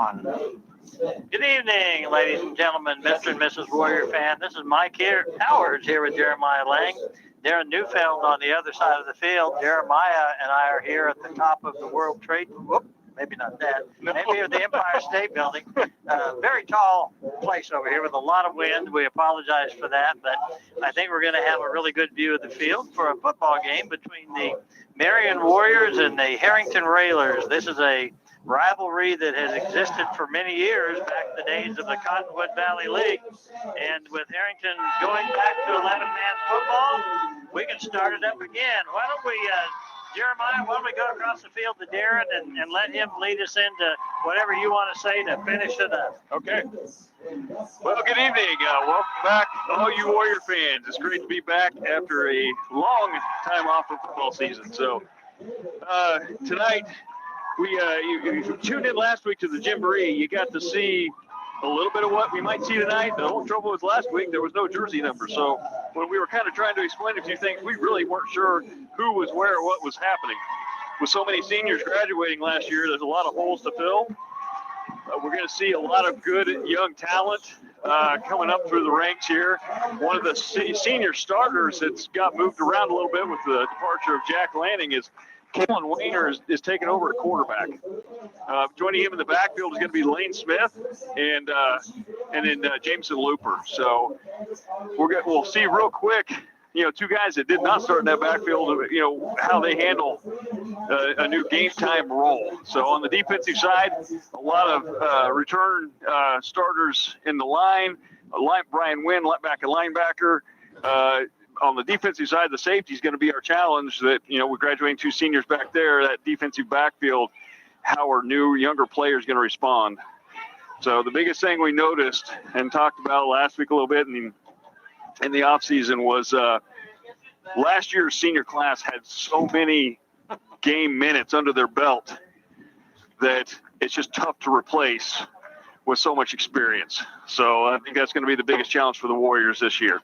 Good evening, ladies and gentlemen, Mr. and Mrs. Warrior fan. This is Mike Howard here with Jeremiah Lang. Darren Neufeld on the other side of the field. Jeremiah and I are here at the top of the World Trade. Maybe not that. Maybe at the Empire State Building. Very tall place over here with a lot of wind. We apologize for that, but I think we're going to have a really good view of the field for a football game between the Marion Warriors and the Herington Railers. This is a rivalry that has existed for many years, back in the days of the Cottonwood Valley League. And with Herington going back to 11-man football, we can start it up again. Why don't we, Jeremiah, why don't we go across the field to Darren and let him lead us into whatever you want to say to finish it up. Okay. Well, good evening. Welcome back, all you Warrior fans. It's great to be back after a long time off from football season. So tonight, you tuned in last week to the Jamboree. You got to see a little bit of what we might see tonight. The whole trouble was last week there was no jersey number. So when we were kind of trying to explain a few things, we really weren't sure who was where or what was happening. With so many seniors graduating last year, there's a lot of holes to fill. We're going to see a lot of good young talent coming up through the ranks here. One of the senior starters that's got moved around a little bit with the departure of Jack Lanning is Kalen Wayner is taking over at quarterback. Joining him in the backfield is going to be Lane Smith and then Jameson Looper. So we'll see real quick, two guys that did not start in that backfield, how they handle a new game time role. So on the defensive side, a lot of return starters in the line. Brian Wynn, back at linebacker. On the defensive side, the safety is going to be our challenge. That we're graduating 2 seniors back there. That defensive backfield, how our new younger players going to respond. So the biggest thing we noticed and talked about last week a little bit in the off season was last year's senior class had so many game minutes under their belt that it's just tough to replace with so much experience. So I think that's going to be the biggest challenge for the Warriors this year.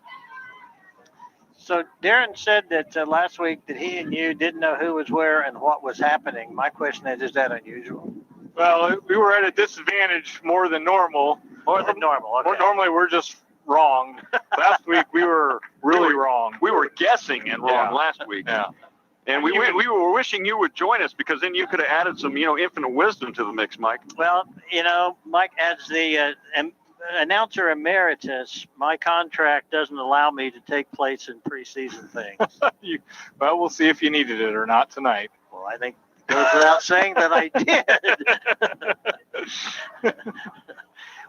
So Darren said that last week that he and you didn't know who was where and what was happening. My question is that unusual? Well, we were at a disadvantage more than normal. More than normal, okay. Normally we're just wrong. Last week we were really wrong. We were guessing and wrong last week. Yeah. And we were wishing you would join us because then you could have added some, infinite wisdom to the mix, Mike. Well, Mike adds the announcer emeritus. My contract doesn't allow me to take place in preseason things. Well, we'll see if you needed it or not tonight. Well, I think it goes without saying that I did.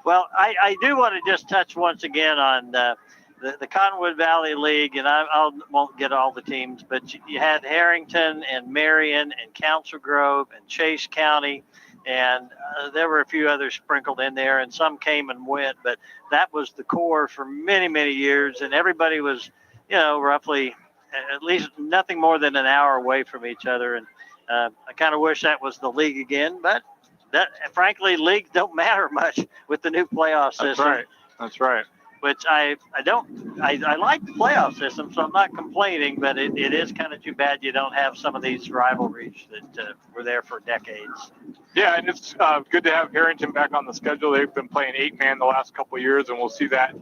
Well, I do want to just touch once again on the Cottonwood Valley League, and I won't get all the teams, but you had Herington and Marion and Council Grove and Chase County. And there were a few others sprinkled in there, and some came and went, but that was the core for many, many years. And everybody was, roughly at least nothing more than an hour away from each other. And I kind of wish that was the league again, but frankly, leagues don't matter much with the new playoff system. That's right. Which I like the playoff system, so I'm not complaining, but it is kind of too bad you don't have some of these rivalries that were there for decades. Yeah, and it's good to have Herington back on the schedule. They've been playing 8-man the last couple of years, and we'll see that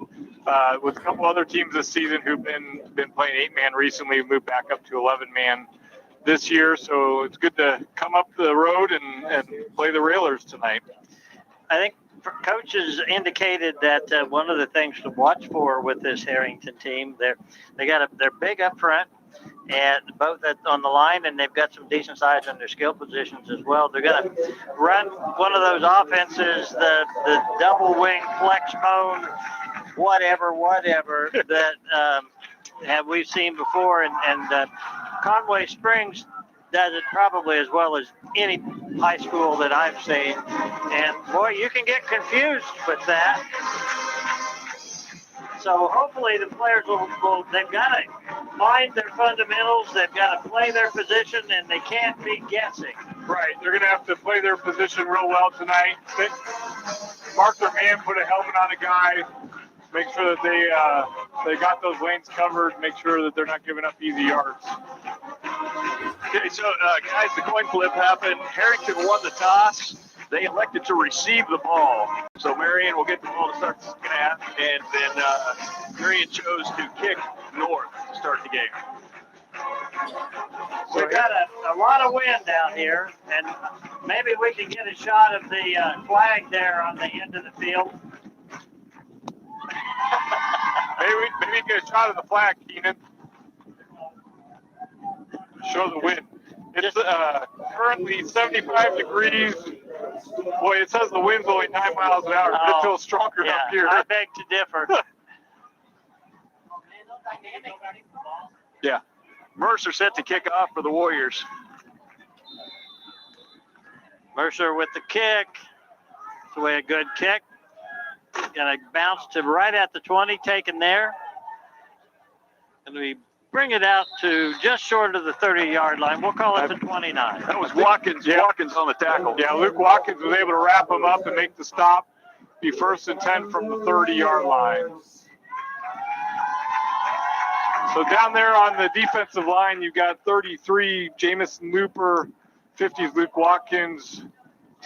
with a couple other teams this season who've been playing 8-man recently, moved back up to 11-man this year. So it's good to come up the road and play the Railers tonight. I think coaches indicated that one of the things to watch for with this Herington team, they're big up front, and both on the line, and they've got some decent size in their skill positions as well. They're going to run one of those offenses, the double wing flex cone, whatever that we've seen before, and Conway Springs does it probably as well as any high school that I've seen. And boy, you can get confused with that. So hopefully the players they've got to find their fundamentals, they've got to play their position, and they can't be guessing. Right, they're going to have to play their position real well tonight. Mark their man, put a helmet on a guy, make sure that they got those lanes covered, make sure that they're not giving up easy yards. Okay, so guys, the coin flip happened. Herington won the toss. they elected to receive the ball. So Marion will get the ball to start the second half, and then Marion chose to kick north to start the game. We've got a lot of wind down here, and maybe we can get a shot of the flag there on the end of the field. Maybe get a shot of the flag, Keenan. Show the wind. It's currently 75 degrees. Boy, it says the wind's only 9 miles an hour, but it feels stronger up here. I beg to differ. Yeah. Mercer set to kick off for the Warriors. Mercer with the kick. It's a good kick. Gonna bounce to right at the 20, taken there. And we bring it out to just short of the 30-yard line. We'll call it the 29. That was Watkins. Yeah. Watkins on the tackle. Yeah, Luke Watkins was able to wrap him up and make the stop. Be 1st and 10 from the 30-yard line. So down there on the defensive line, you've got 33, Jamison Looper, 50 is Luke Watkins,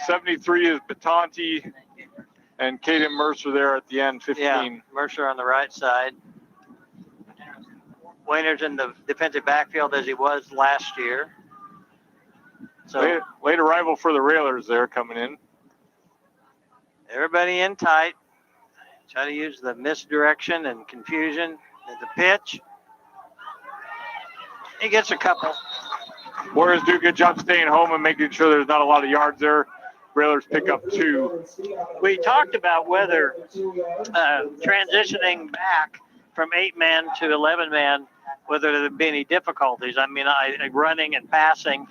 73 is Batanti, and Caden Mercer there at the end, 15. Yeah, Mercer on the right side. Wayner's in the defensive backfield as he was last year. So late arrival for the Railers there coming in. Everybody in tight. Try to use the misdirection and confusion at the pitch. He gets a couple. Warriors do a good job staying home and making sure there's not a lot of yards there. Railers pick up 2. We talked about whether transitioning back from 8-man to 11-man, whether there'd be any difficulties. I mean, running and passing,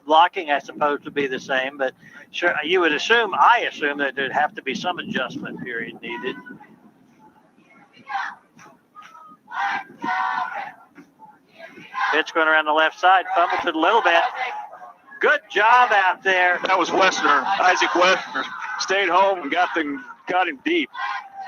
blocking, I suppose, would be the same. But sure, I assume that there'd have to be some adjustment period needed. Pitch going around the left side, fumbled it a little bit. Good job out there. That was Westner. Isaac Westner stayed home and got him deep.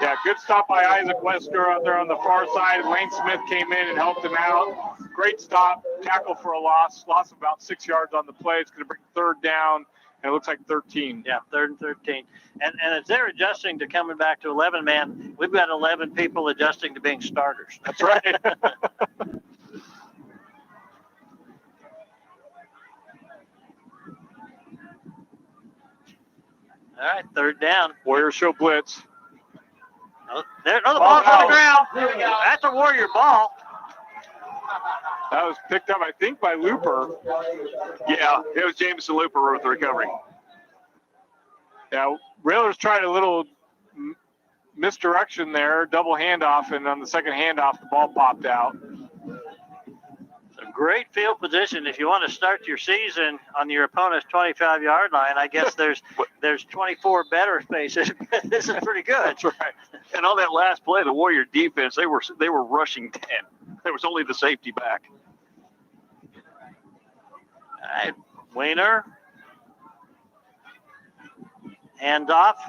Yeah, good stop by Isaac Westner out there on the far side. Lane Smith came in and helped him out. Great stop, tackle for a loss of about 6 yards on the play. It's going to bring 3rd down, and it looks like 13. Yeah, 3rd and 13. And as they're adjusting to coming back to 11-man, we've got 11 people adjusting to being starters. That's right. All right, 3rd down. Warriors show blitz. The ball's on the ground. That's a Warrior ball. That was picked up, I think, by Looper. Yeah, it was Jamison Looper with the recovery. Yeah, Railers tried a little misdirection there, double handoff, and on the second handoff, the ball popped out. It's a great field position if you want to start your season on your opponent's 25-yard line. I guess there's 24 better spaces. This is pretty good. That's right. And on that last play, the Warrior defense, they were rushing 10. There was only the safety back. All right, Wayner. Hands off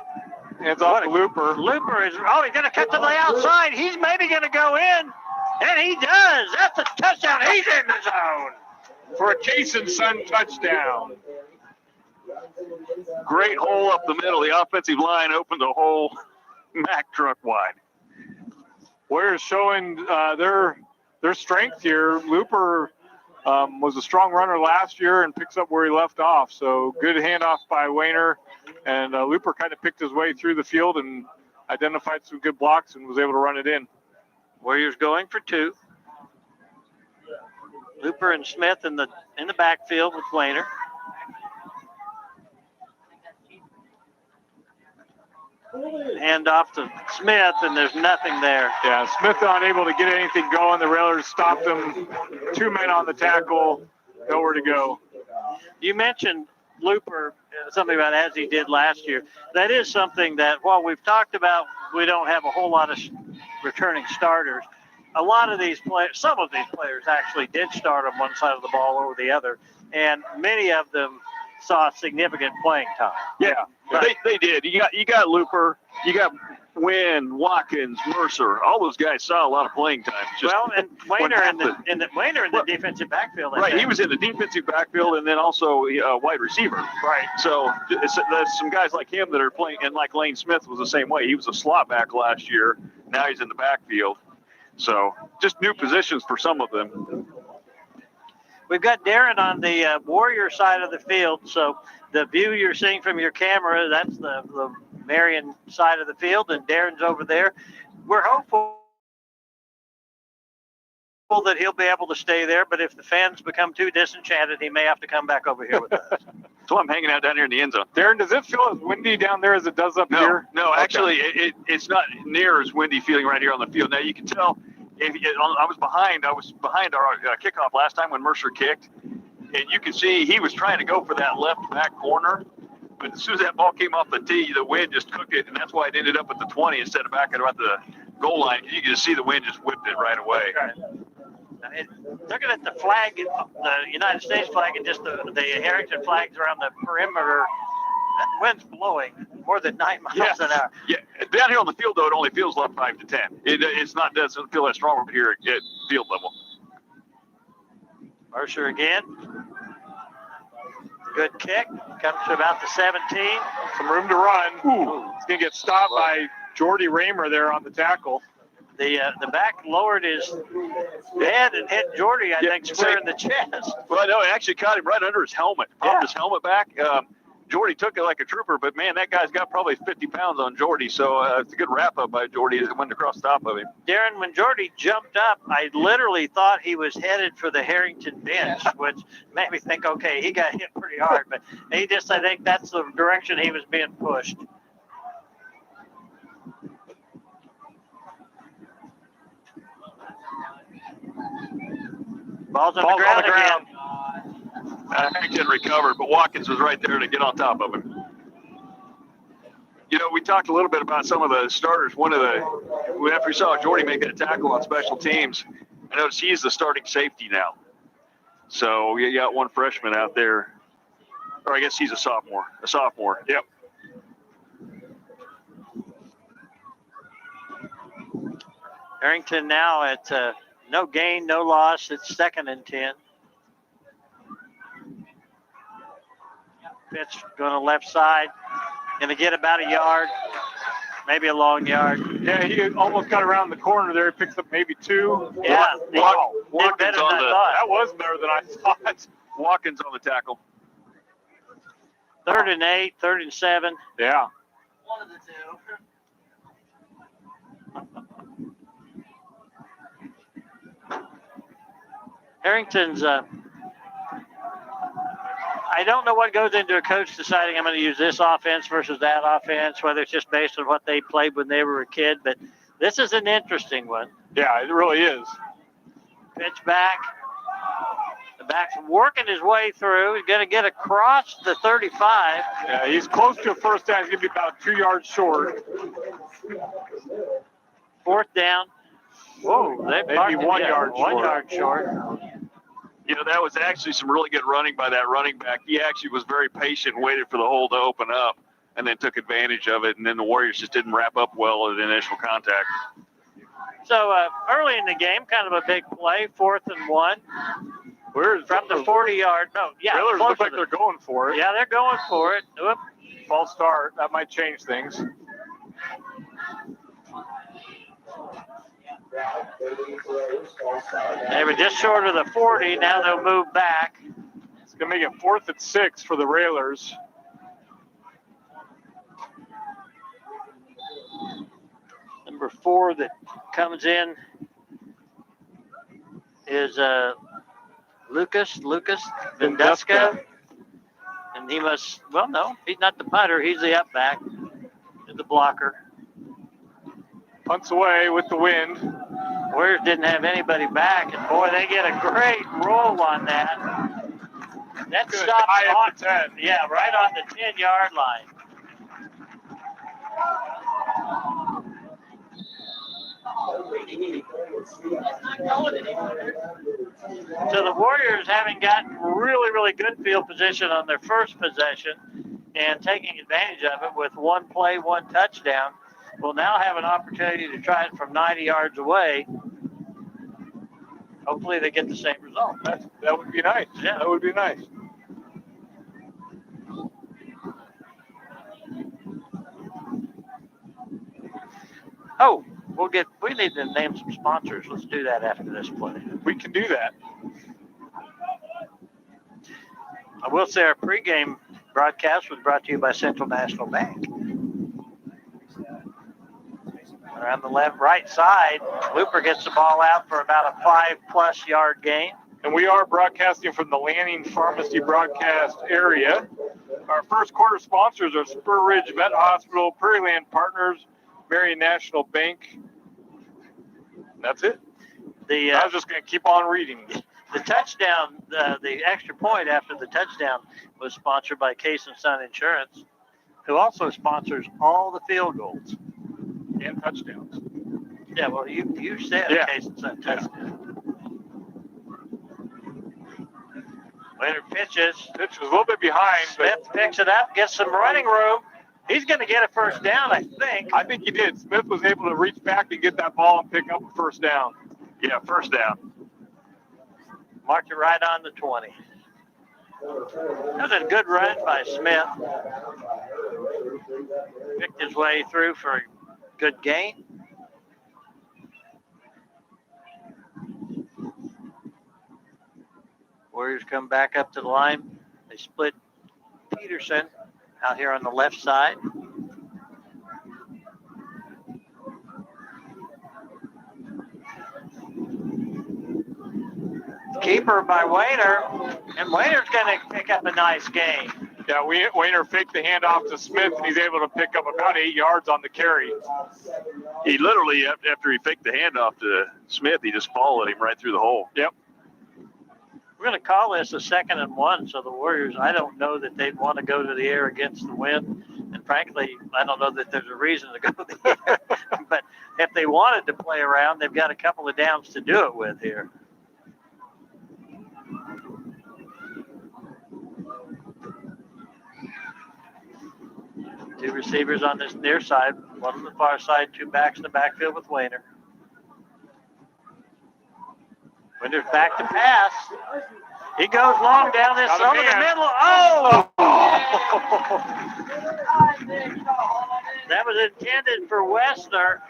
to Looper. Looper is, he's going to cut to the outside. He's maybe going to go in. And he does. That's a touchdown. He's in the zone. For a Jason Sun touchdown. Great hole up the middle. The offensive line opened a hole Mack truck wide. Warriors showing their strength here. Looper was a strong runner last year and picks up where he left off. So good handoff by Wayner. And Looper kind of picked his way through the field and identified some good blocks and was able to run it in. Warriors going for 2. Looper and Smith in the backfield with Wayner. Hand off to Smith, and there's nothing there. Yeah, Smith unable to get anything going. The Railers stopped him. 2 men on the tackle, nowhere to go. You mentioned Looper, something about as he did last year. That is something that, while we've talked about, we don't have a whole lot of returning starters. A lot of these players, some of these players actually did start on one side of the ball over the other, and many of them saw significant playing time. Yeah, they did. You got Looper, you got Wynn, Watkins, Mercer, all those guys saw a lot of playing time. And Wayner in the defensive backfield. Right, he was in the defensive backfield and then also wide receiver. Right. So there's some guys like him that are playing, and like Lane Smith was the same way. He was a slot back last year. Now he's in the backfield. So just new positions for some of them. We've got Darren on the Warrior side of the field. So the view you're seeing from your camera, that's the Marion side of the field, and Darren's over there. We're hopeful that he'll be able to stay there, but if the fans become too disenchanted, he may have to come back over here with us. So I'm hanging out down here in the end zone. Darren, does it feel as windy down there as it does up here? No, actually, it's not near as windy feeling right here on the field. Now you can tell. I was behind our kickoff last time when Mercer kicked, and you can see he was trying to go for that left back corner. But as soon as that ball came off the tee, the wind just cooked it, and that's why it ended up at the 20 instead of back at about the goal line. You can just see the wind just whipped it right away. Looking at the flag, the United States flag, and just the Herington flags around the perimeter, that wind's blowing more than 9 miles an hour. Yeah, down here on the field, though, it only feels like 5 to 10. Doesn't feel that strong over here at field level. Mercer again. Good kick. Comes to about the 17. Some room to run. Ooh. He's going to get stopped by Jordy Raymer there on the tackle. The back lowered his head and hit Jordy, I think, square in the chest. Well, no, it actually caught him right under his helmet. Popped his helmet back. Jordy took it like a trooper, but, man, that guy's got probably 50 pounds on Jordy, so it's a good wrap-up by Jordy as it went across the top of him. Darren, when Jordy jumped up, I literally thought he was headed for the Herington bench, which made me think, okay, he got hit pretty hard, but I think that's the direction he was being pushed. Ball's on the ground again. Herington recovered, but Watkins was right there to get on top of him. You know, we talked a little bit about some of the starters. After we saw Jordy make that tackle on special teams, I noticed he's the starting safety now. So you got one freshman out there, or I guess he's a sophomore. Yep. Herington now at no gain, no loss. It's 2nd and 10. Pitch going to left side. Going to get about a yard, maybe a long yard. Yeah, he almost got around the corner there. He picks up maybe 2. Yeah. Wow. Did better than I thought. That was better than I thought. Watkins on the tackle. 3rd and 8, 3rd and 7. Yeah. One of the two. Herington's, I don't know what goes into a coach deciding I'm going to use this offense versus that offense, whether it's just based on what they played when they were a kid, but this is an interesting one. Yeah, it really is. Pitch back. The back's working his way through. He's going to get across the 35. Yeah, he's close to a first down. He's going to be about 2 yards short. 4th down. Whoa, they maybe 1 yard short. 1 yard short. You know, that was actually some really good running by that running back. He actually was very patient, waited for the hole to open up, and then took advantage of it. And then the Warriors just didn't wrap up well at initial contact. So early in the game, kind of a big play, 4th and 1. From the 40-yard. No, yeah. Railers look like they're going for it. Yeah, they're going for it. Whoop. False start. That might change things. They were just short of the 40. Now they'll move back. It's going to make it 4th and 6 for the Railers. Number 4 that comes in is Lucas Vendeska. And he must, well, no, he's not the punter. He's the up back, the blocker. Punts away with the wind. Warriors didn't have anybody back, and boy, they get a great roll on that. That stopped on 10. Yeah, right on the 10-yard line. So the Warriors, having gotten really, really good field position on their first possession and taking advantage of it with 1 play, 1 touchdown, will now have an opportunity to try it from 90 yards away. Hopefully they get the same result. That would be nice. Yeah. That would be nice. Oh, we need to name some sponsors. Let's do that after this play. We can do that. I will say our pregame broadcast was brought to you by Central National Bank. Around the right side, Looper gets the ball out for about a 5+ yard gain. And we are broadcasting from the Lanning Pharmacy broadcast area. Our first quarter sponsors are Spur Ridge Vet Hospital, Prairie Land Partners, Marion National Bank. That's it. I was just going to keep on reading. The touchdown, the extra point after the touchdown was sponsored by Case & Son Insurance, who also sponsors all the field goals. And touchdowns. Yeah, well, you said Case & Son touchdown. Winner pitches. Pitch was a little bit behind. Smith picks it up, gets some running room. He's going to get a first down, I think. I think he did. Smith was able to reach back and get that ball and pick up a first down. Yeah, first down. Marked it right on the 20. That was a good run by Smith. Picked his way through for a good gain. Warriors come back up to the line. They split Peterson out here on the left side. Keeper by Wayner, and Wayner's going to pick up a nice gain. Yeah, Wayner faked the handoff to Smith, and he's able to pick up about 8 yards on the carry. He literally, after he faked the handoff to Smith, he just followed him right through the hole. Yep. We're going to call this a 2nd and 1, so the Warriors, I don't know that they'd want to go to the air against the wind. And frankly, I don't know that there's a reason to go to the air. But if they wanted to play around, they've got a couple of downs to do it with here. Two receivers on this near side, one on the far side, two backs in the backfield with Wayner. Wayner's back to pass. He goes long down this over the middle. Oh! That was intended for Westner.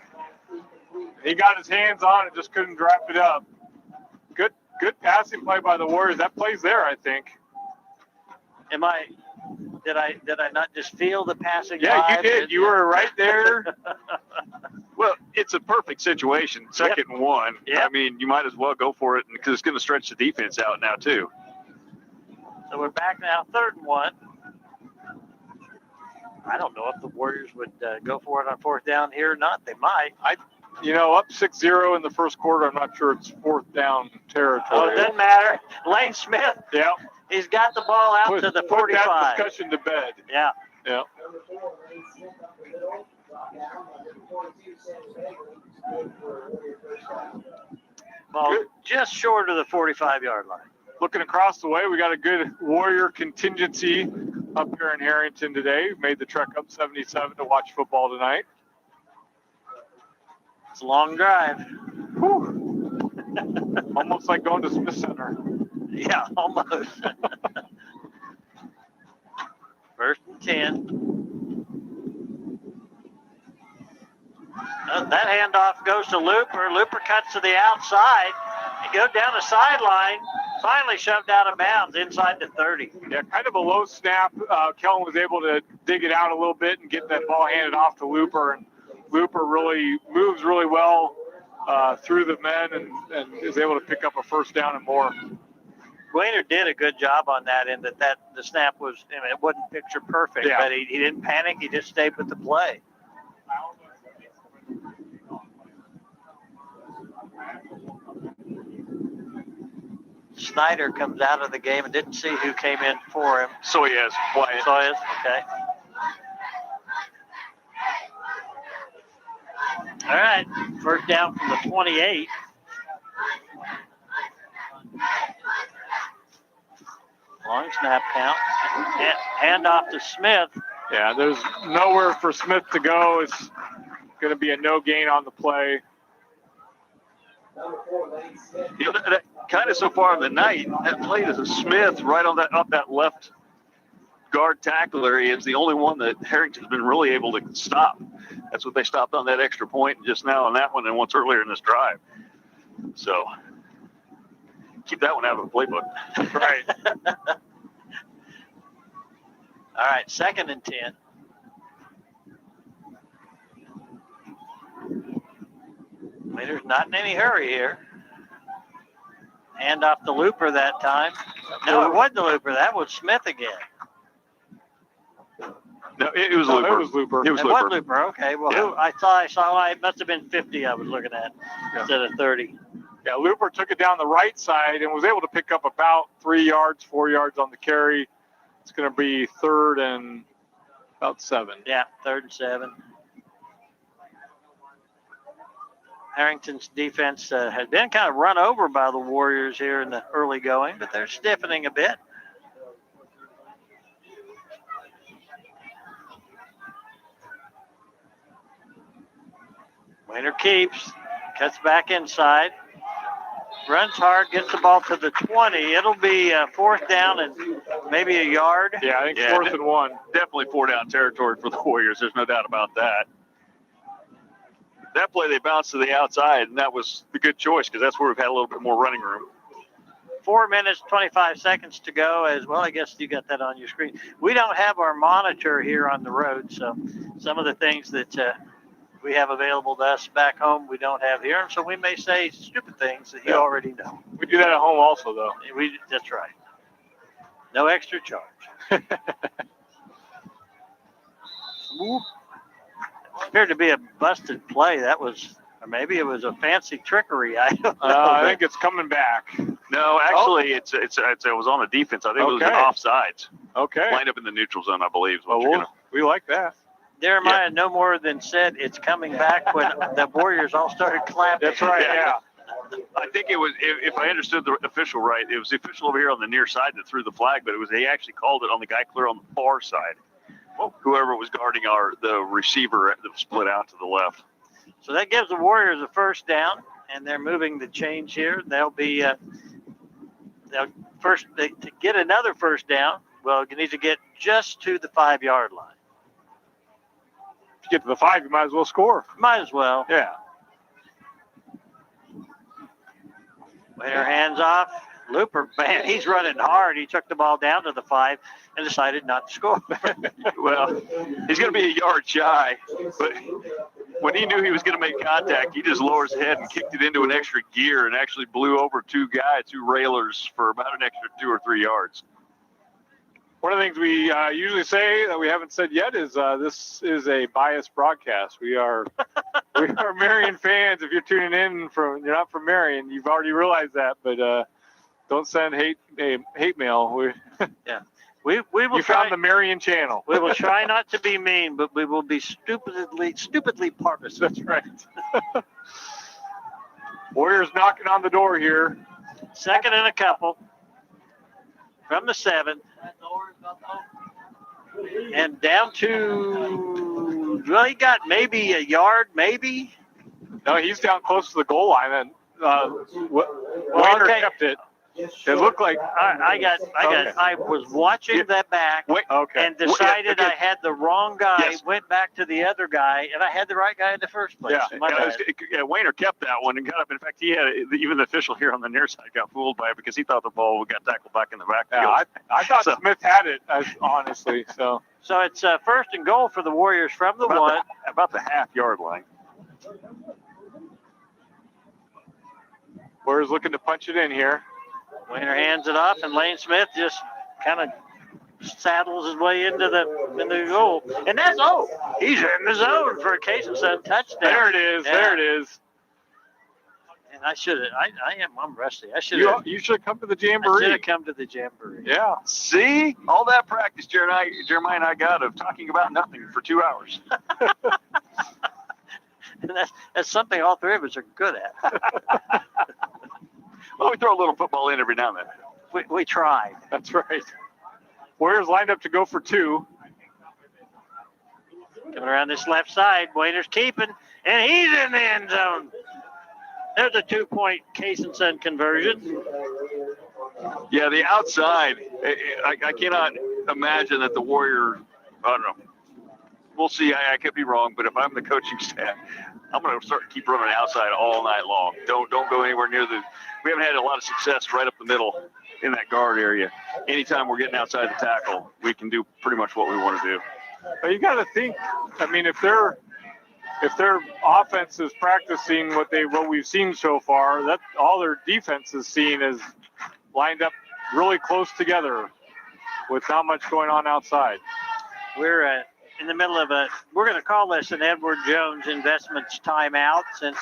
He got his hands on it, just couldn't draft it up. Good passing play by the Warriors. That play's there, I think. Did I not just feel the passing? Yeah, you did. You were right there. Well, it's a perfect situation. 2nd and 1. Yep. I mean, you might as well go for it because it's going to stretch the defense out now too. So we're back now, 3rd and 1. I don't know if the Warriors would go for it on 4th down here or not. They might. Up 6-0 in the first quarter. I'm not sure it's 4th down territory. Oh, it doesn't matter. Lane Smith. Yeah. He's got the ball out to the 45. Put that discussion to bed. Yeah. Yeah. Ball just short of the 45-yard line. Looking across the way, we got a good Warrior contingency up here in Herington today. We made the trek up 77 to watch football tonight. It's a long drive. Whew. Almost like going to Smith Center. Yeah, almost. 1st and 10. That handoff goes to Looper. Looper cuts to the outside. He goes down the sideline. Finally shoved out of bounds inside the 30. Yeah, kind of a low snap. Kellen was able to dig it out a little bit and get that ball handed off to Looper. And Looper really moves really well through the men and is able to pick up a first down and more. Wayner did a good job on that in that the snap was, it wasn't picture perfect, but he didn't panic. He just stayed with the play. Snyder comes out of the game and didn't see who came in for him. So he has Wyatt. So he is, okay. All right, 1st down from the 28. Long snap count. Hand off to Smith. Yeah, there's nowhere for Smith to go. It's going to be a no gain on the play. You know, that kind of so far in the night, that play to Smith right on up that left guard tackle area is the only one that Herington's been really able to stop. That's what they stopped on that extra point just now on that one and once earlier in this drive. So keep that one out of the playbook. Right. All right, 2nd and 10. Waiter's not in any hurry here. Hand off the looper that time. No, it wasn't the looper. That was Smith again. No, it was Looper. It was Looper. It was It Looper. was Looper. Okay. Well, Yeah. I saw it must have been 50 I was looking at instead of 30. Yeah, Looper took it down the right side and was able to pick up about 3 yards, 4 yards on the carry. It's going to be 3rd and about 7. Yeah, 3rd and 7. Harrington's defense had been kind of run over by the Warriors here in the early going, but they're stiffening a bit. Wainer keeps, cuts back inside, runs hard, gets the ball to the 20. It'll be 4th down and maybe a yard. Yeah, I think Yeah, 4th and 1. Definitely 4-down territory for the Warriors. There's no doubt about that. That play, they bounced to the outside, and that was the good choice because that's where we've had a little bit more running room. 4 minutes, 25 seconds to go as well. I guess you got that on your screen. We don't have our monitor here on the road, so some of the things that we have available to us back home we don't have here, and so we may say stupid things that you already know. We do that at home also, though. That's right. No extra charge. Appeared to be a busted play. That was, or maybe it was a fancy trickery. I don't know. I think it's coming back. No, actually, it was on the defense. I think it was an Okay. offsides. Okay. Lined up in the neutral zone, I believe. is what Well, you're gonna- we like that. Jeremiah no more than said it's coming back when the Warriors all started clapping. That's right, yeah. I think it was, if I understood the official right, it was the official over here on the near side that threw the flag, but he actually called it on the guy clear on the far side. Whoever was guarding the receiver that was split out to the left. So that gives the Warriors a 1st down, and they're moving the change here. They'll be to get another 1st down. Well, you need to get just to the 5-yard line. If you get to the 5, you might as well score. Might as well. Yeah. Waiter hands off. Looper, man, he's running hard. He took the ball down to the 5 and decided not to score. Well, he's going to be a yard shy, but when he knew he was going to make contact, he just lowered his head and kicked it into an extra gear and actually blew over 2 railers for about an extra 2 or 3 yards. One of the things we usually say that we haven't said yet is this is a biased broadcast. We are Marion fans. If you're tuning in you're not from Marion, you've already realized that, but don't send hate mail. We will You try. found the Marion channel. We will try not to be mean, but we will be stupidly partisan. That's right. Warriors knocking on the door here. 2nd and a couple from the 7. And down to, well, he got maybe a yard, maybe. No, he's down close to the goal line, and Wainer okay. kept it. It looked like I was watching that back and decided I had the wrong guy, went back to the other guy, and I had the right guy in the first place. Yeah, Wainer kept that one and got up. In fact, he had even the official here on the near side got fooled by it because he thought the ball got tackled back in the backfield. Yeah, I thought Smith had it, honestly. So it's 1st and goal for the Warriors from the 1. About the half-yard line. Warriors looking to punch it in here. Wainer hands it off, and Lane Smith just kind of saddles his way into the goal. And he's in the zone for a Kaysen touchdown. There it is. Yeah. There it is. And I'm rusty. You should come to the Jamboree. I should have come to the Jamboree. Yeah. See? All that practice Jeremiah and I got of talking about nothing for 2 hours. And that's something all 3 of us are good at. Well, we throw a little football in every now and then. We tried. That's right. Warriors lined up to go for 2. Coming around this left side, Waiter's keeping, and he's in the end zone. There's a 2-point Casenson conversion. Yeah, the outside, I cannot imagine that the Warriors, I don't know. We'll see. I could be wrong, but if I'm the coaching staff, I'm going to keep running outside all night long. Don't go anywhere near we haven't had a lot of success right up the middle in that guard area. Anytime we're getting outside the tackle, we can do pretty much what we want to do. But you got to think, I mean, if their offense is practicing what we've seen so far, that all their defense is seen is lined up really close together with not much going on outside. We're in the middle of we're going to call this an Edward Jones Investments timeout, since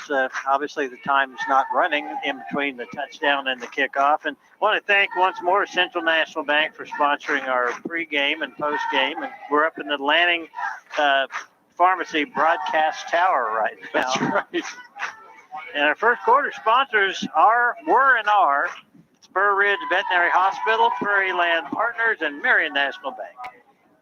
obviously the time is not running in between the touchdown and the kickoff. And want to thank once more Central National Bank for sponsoring our pregame and postgame. And we're up in the Lanning Pharmacy broadcast tower right now. That's right. And our first quarter sponsors were and are Spur Ridge Veterinary Hospital, Prairie Land Partners, and Marion National Bank.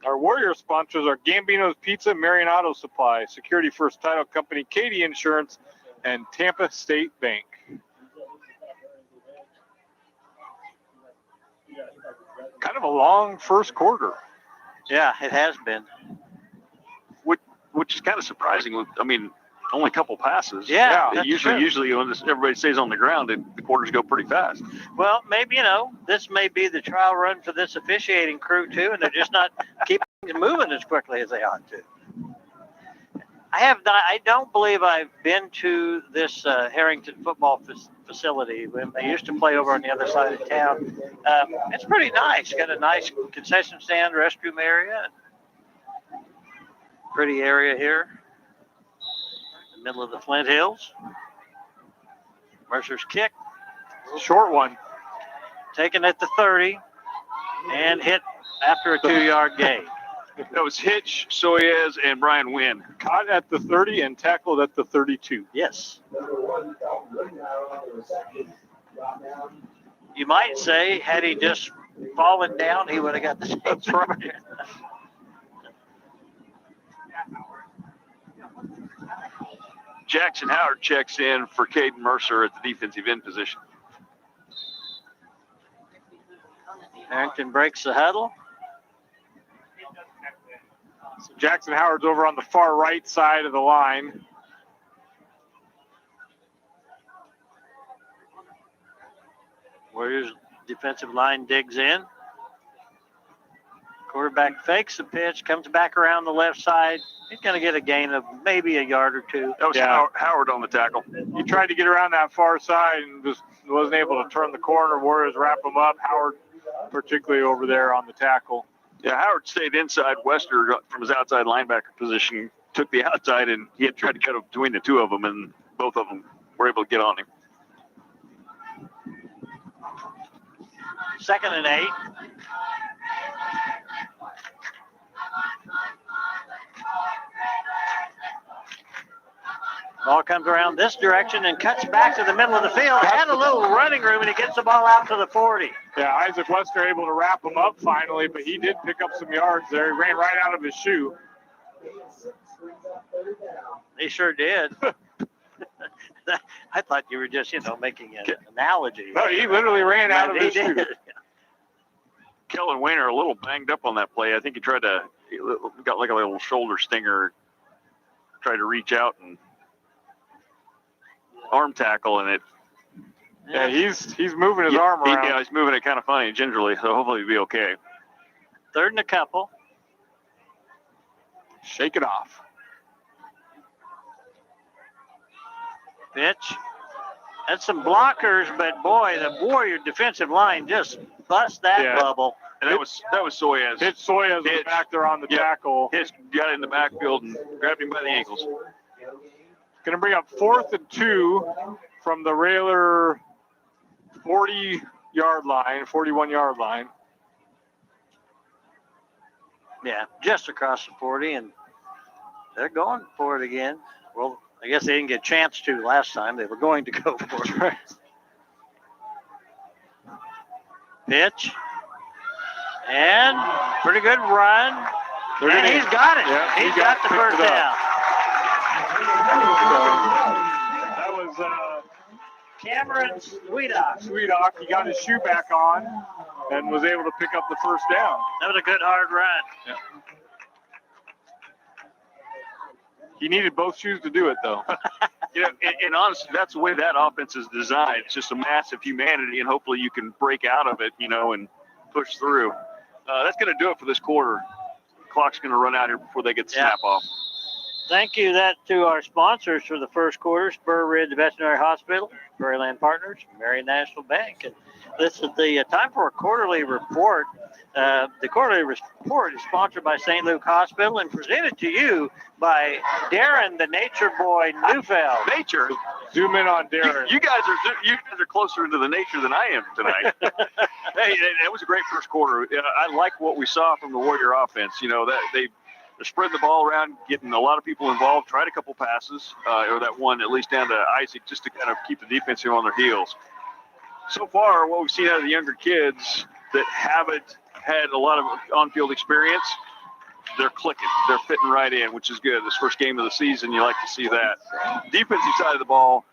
Our Warrior sponsors are Gambino's Pizza, Marion Auto Supply, Security First Title Company, Katie Insurance, and Tampa State Bank. Kind of a long first quarter. Yeah, it has been. Which is kind of surprising. I mean, only a couple passes. Yeah, that's usually when everybody stays on the ground, the quarters go pretty fast. Well, maybe, this may be the trial run for this officiating crew too, and they're just not keeping things moving as quickly as they ought to. I don't believe I've been to this Herington football facility when they used to play over on the other side of town. It's pretty nice. Got a nice concession stand, restroom area. Pretty area here. Middle of the Flint Hills. Mercer's kick. Short one. Taken at the 30 and hit after a 2-yard gain. That was Hitch, Soyez, and Brian Wynn. Caught at the 30 and tackled at the 32. Yes. You might say, had he just fallen down, he would have got the same. That's right. Jackson Howard checks in for Caden Mercer at the defensive end position. Herington breaks the huddle. So Jackson Howard's over on the far right side of the line. Warriors defensive line digs in. Quarterback fakes the pitch, comes back around the left side. He's going to get a gain of maybe a yard or two. That was Howard on the tackle. He tried to get around that far side and just wasn't able to turn the corner. Warriors wrap him up. Howard particularly over there on the tackle. Yeah, Howard stayed inside. Wester from his outside linebacker position took the outside, and he had tried to cut between the two of them, and both of them were able to get on him. 2nd and 8. Ball comes around this direction and cuts back to the middle of the field. Had a little running room, and he gets the ball out to the 40. Yeah, Isaac Wester able to wrap him up finally, but he did pick up some yards there. He ran right out of his shoe. He sure did. I thought you were just, making an analogy. No, he literally ran out of his shoe. Kellen Wayner a little banged up on that play. I think he got like a little shoulder stinger, tried to reach out and arm tackle, and it. Yeah, he's moving his arm around. Yeah, he's moving it kind of funny, gingerly, so hopefully he'll be okay. 3rd and a couple. Shake it off. Pitch. Had some blockers, but boy, the Warrior defensive line just bust that bubble. And that was Soyez. Hitch Soyez was back there on the tackle. Hitch got in the backfield and grabbed him by the ankles. Going to bring up 4th and 2 from the Railer 41-yard line. Yeah, just across the 40, and they're going for it again. Well, I guess they didn't get a chance to last time. They were going to go for it. Right. Pitch. And pretty good run. And he's got it. Yeah, he's got the first down. That was Cameron Sweetock. Sweetock. He got his shoe back on and was able to pick up the first down. That was a good hard run. Yeah. He needed both shoes to do it, though. And honestly, that's the way that offense is designed. It's just a massive humanity, and hopefully you can break out of it, and push through. That's going to do it for this quarter. Clock's going to run out here before they get the snap off. Thank you to our sponsors for the first quarter: Spur Ridge Veterinary Hospital, Prairie Partners, Marion National Bank. And this is the time for a quarterly report. The quarterly report is sponsored by St. Luke Hospital and presented to you by Darren, the Nature Boy Neufeld. Nature. Zoom in on Darren. You guys are closer to the nature than I am tonight. Hey, that was a great first quarter. I like what we saw from the Warrior offense. That they're spreading the ball around, getting a lot of people involved. Tried a couple passes, or that one at least down to Isaac, just to kind of keep the defense on their heels. So far, what we've seen out of the younger kids that haven't had a lot of on-field experience, they're clicking. They're fitting right in, which is good. This first game of the season, you like to see that. Defensive side of the ball,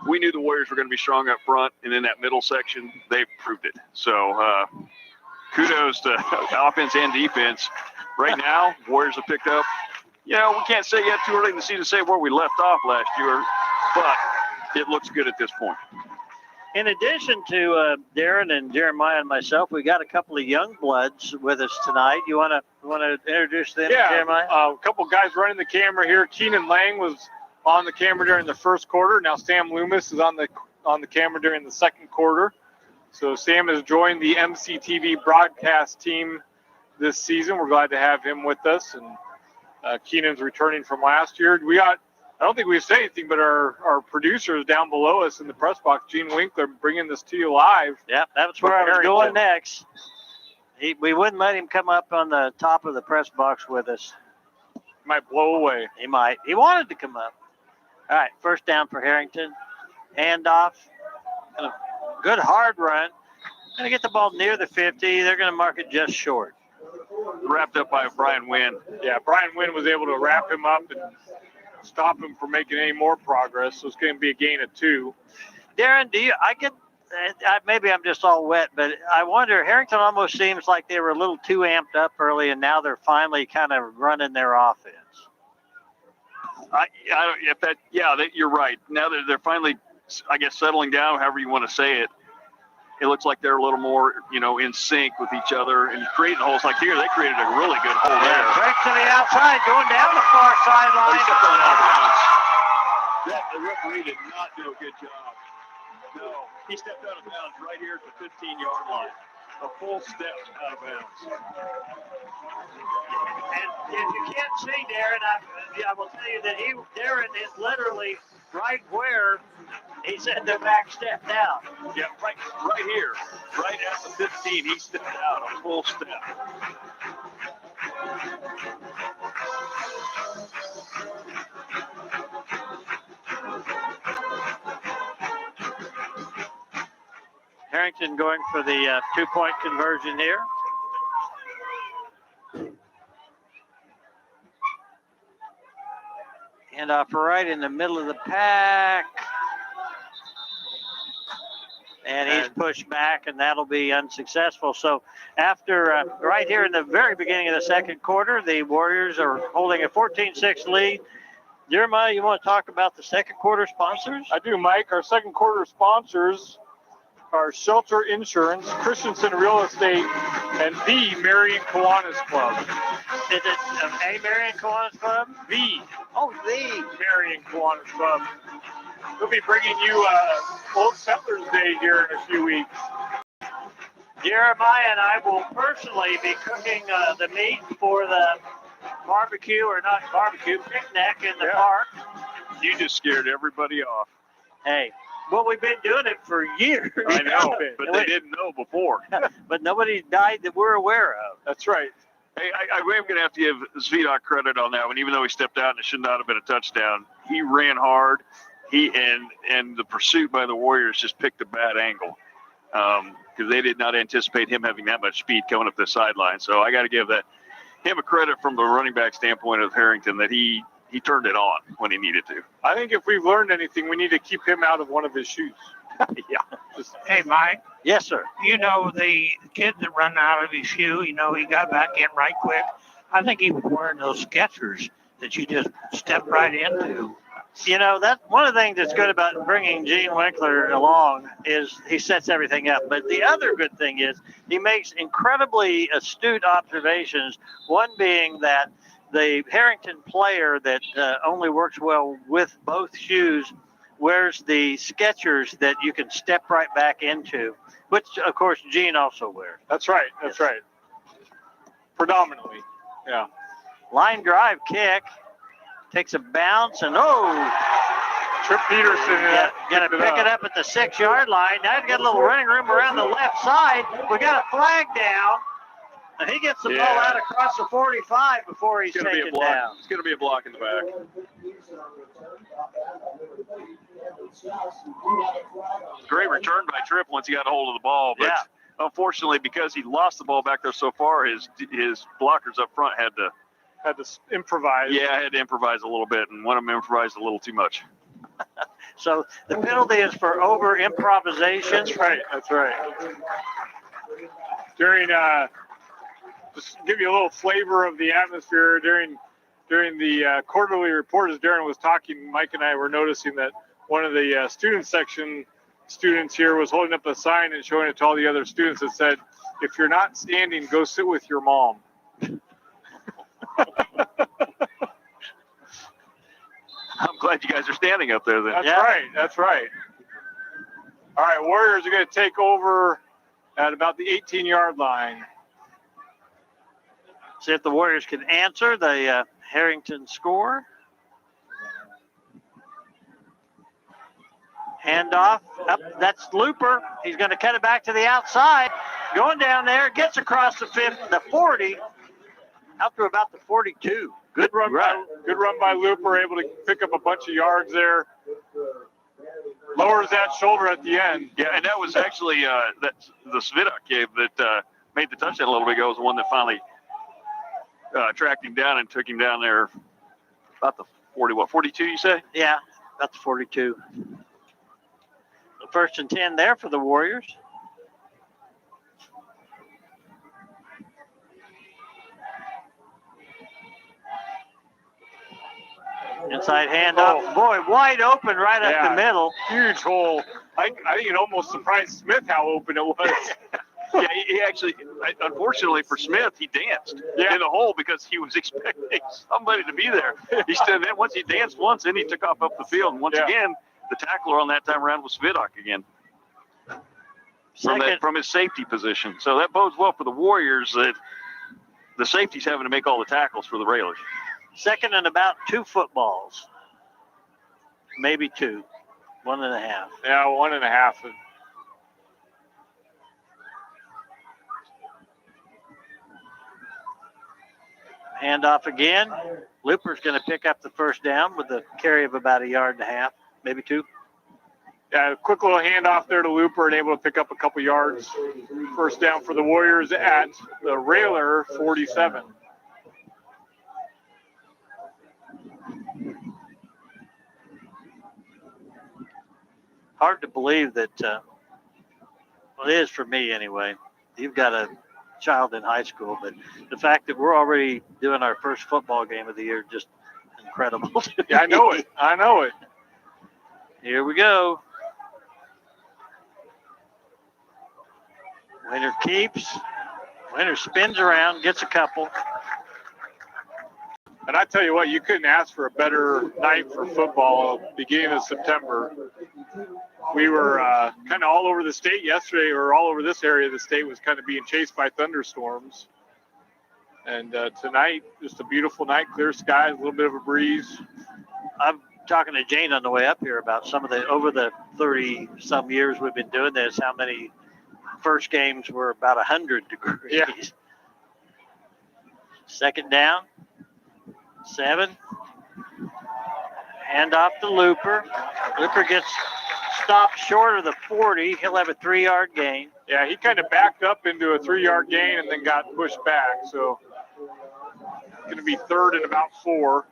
we knew the Warriors were going to be strong up front, and in that middle section, they proved it. So kudos to offense and defense. Right now, Warriors have picked up. We can't say yet, too early in the season to say where we left off last year, but it looks good at this point. In addition to Darren and Jeremiah and myself, we got a couple of young bloods with us tonight. You want to introduce them, Jeremiah? A couple guys running the camera here. Keenan Lang was on the camera during the first quarter. Now Sam Loomis is on the camera during the second quarter. So Sam has joined the MCTV broadcast team this season. We're glad to have him with us. And Keenan's returning from last year. I don't think we've said anything, but our producers down below us in the press box, Gene Winkler, bringing this to you live. Yep, that's where I was going next. We wouldn't let him come up on the top of the press box with us. Might blow away. He might. He wanted to come up. All right, first down for Herington. Handoff. Good hard run. Going to get the ball near the 50. They're going to mark it just short. Wrapped up by Brian Wynn. Yeah, Brian Wynn was able to wrap him up and stop him from making any more progress. So it's going to be a gain of 2. Darren, maybe I'm just all wet, but I wonder, Herington almost seems like they were a little too amped up early, and now they're finally kind of running their offense. You're right. Now that they're finally, I guess, settling down, however you want to say it, it looks like they're a little more, in sync with each other and creating holes. Like here, they created a really good hole there. Break to the outside, going down the far sideline. The referee did not do a good job. No, he stepped out of bounds right here at the 15-yard line. A full step out of bounds. And if you can't see Darren, I will tell you that Darren is literally right where he said the back stepped out. Yeah, right here, right at the 15, he stepped out a full step. Herington going for the 2-point conversion here. Handoff right in the middle of the pack. And he's pushed back, and that'll be unsuccessful. So after right here in the very beginning of the second quarter, the Warriors are holding a 14-6 lead. Jeremiah, you want to talk about the second quarter sponsors? I do, Mike. Our second quarter sponsors are Shelter Insurance, Christensen Real Estate, and the Marion Kiwanis Club. Is it a Marion Kiwanis Club? The Marion Kiwanis Club. We'll be bringing you Old Settlers Day here in a few weeks. Jeremiah and I will personally be cooking the meat for the barbecue, or not barbecue, picnic in the park. You just scared everybody off. Hey, well, we've been doing it for years. I know, but they didn't know before. But nobody's died that we're aware of. That's right. Hey, I am going to have to give Svedok credit on that one, even though he stepped out and it should not have been a touchdown. He ran hard. And the pursuit by the Warriors just picked a bad angle because they did not anticipate him having that much speed coming up the sideline. So I got to give him a credit from the running back standpoint of Herington that he turned it on when he needed to. I think if we've learned anything, we need to keep him out of one of his shoes. Yeah. Hey, Mike, Yes, sir. you know the kid that run out of his shoe, he got back in right quick. I think he was wearing those Skechers that you just step right into. That's one of the things that's good about bringing Gene Winkler along is he sets everything up. But the other good thing is he makes incredibly astute observations, one being that the Herington player that only works well with both shoes wears the Skechers that you can step right back into, which, of course, Gene also wears. That's right. That's right. Predominantly. Yeah. Line drive kick. Takes a bounce and Trip Peterson gonna pick it up at the 6-yard line. Now he's got a little running room around the left side. We got a flag down. And he gets the ball out across the 45 before he's taken down. It's going to be a block in the back. Great return by Tripp once he got a hold of the ball, but unfortunately, because he lost the ball back there so far, his blockers up front had to improvise. Yeah, had to improvise a little bit, and one of them improvised a little too much. So the penalty is for over improvisation. That's right. During just give you a little flavor of the atmosphere during the quarterly report, as Darren was talking, Mike and I were noticing that one of the student section students here was holding up a sign and showing it to all the other students that said, "If you're not standing, go sit with your mom." I'm glad you guys are standing up there then. That's right. All right, Warriors are going to take over at about the 18-yard line. See if the Warriors can answer the Herington score. Handoff. Up, that's Looper. He's going to cut it back to the outside. Going down there, gets across the 40, out to about the 42. Good run. Good run by Looper, able to pick up a bunch of yards there. Lowers that shoulder at the end. Yeah, and that was actually the Svidok kid that made the touchdown a little bit ago was the one that finally tracked him down and took him down there about the 42 you say? Yeah, about the 42. The 1st and 10 there for the Warriors. Inside handoff. Boy, wide open right up the middle. Huge hole. I think it almost surprised Smith how open it was. Yeah, he actually, unfortunately for Smith, he danced in the hole because he was expecting somebody to be there. He stood there. Once he danced once, then he took off up the field. And once again, the tackler on that time around was Svidok again. From his safety position. So that bodes well for the Warriors that the safety's having to make all the tackles for the Railers. 2nd and about 2 footballs. Maybe 2. 1.5. Yeah, 1.5. Handoff again. Looper's going to pick up the 1st down with a carry of about 1.5 yards, maybe 2. Yeah, quick little handoff there to Looper and able to pick up a couple yards. 1st down for the Warriors at the Railer 47. Hard to believe that, well, it is for me anyway. You've got a child in high school, but the fact that we're already doing our first football game of the year, just incredible. Yeah, I know it. Here we go. Winner keeps. Winner spins around, gets a couple. And I tell you what, you couldn't ask for a better night for football beginning of September. We were kind of all over the state yesterday, or all over this area of the state was kind of being chased by thunderstorms. And tonight, just a beautiful night, clear skies, a little bit of a breeze. I'm talking to Jane on the way up here about some of over the 30-some years we've been doing this, how many first games were about 100 degrees. Yeah. 2nd down. 7. Hand off to Looper. Looper gets stopped short of the 40. He'll have a 3-yard gain. Yeah, he kind of backed up into a 3-yard gain and then got pushed back. So going to be third and about 4.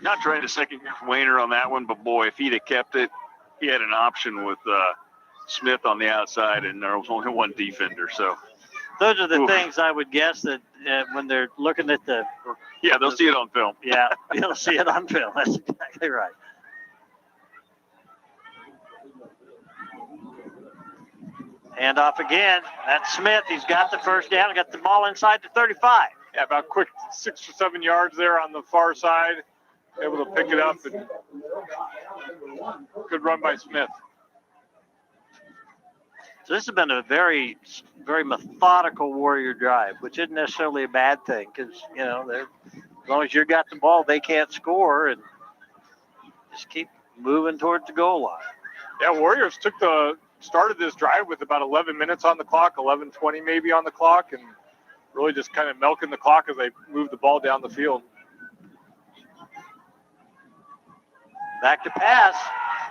Not trying to second guess Wayner on that one, but boy, if he'd have kept it, he had an option with Smith on the outside, and there was only one defender. So those are the things I would guess that when they're looking at the. Yeah, they'll see it on film. Yeah, you'll see it on film. That's exactly right. Hand off again. That's Smith. He's got the first down. Got the ball inside the 35. Yeah, about quick 6 or 7 yards there on the far side. Able to pick it up, and good run by Smith. So this has been a very, very methodical Warrior drive, which isn't necessarily a bad thing because, you know, as long as you got the ball, they can't score, and just keep moving towards the goal line. Yeah, Warriors started this drive with about 11 minutes on the clock, 11:20 maybe on the clock, and really just kind of milking the clock as they moved the ball down the field. Back to pass.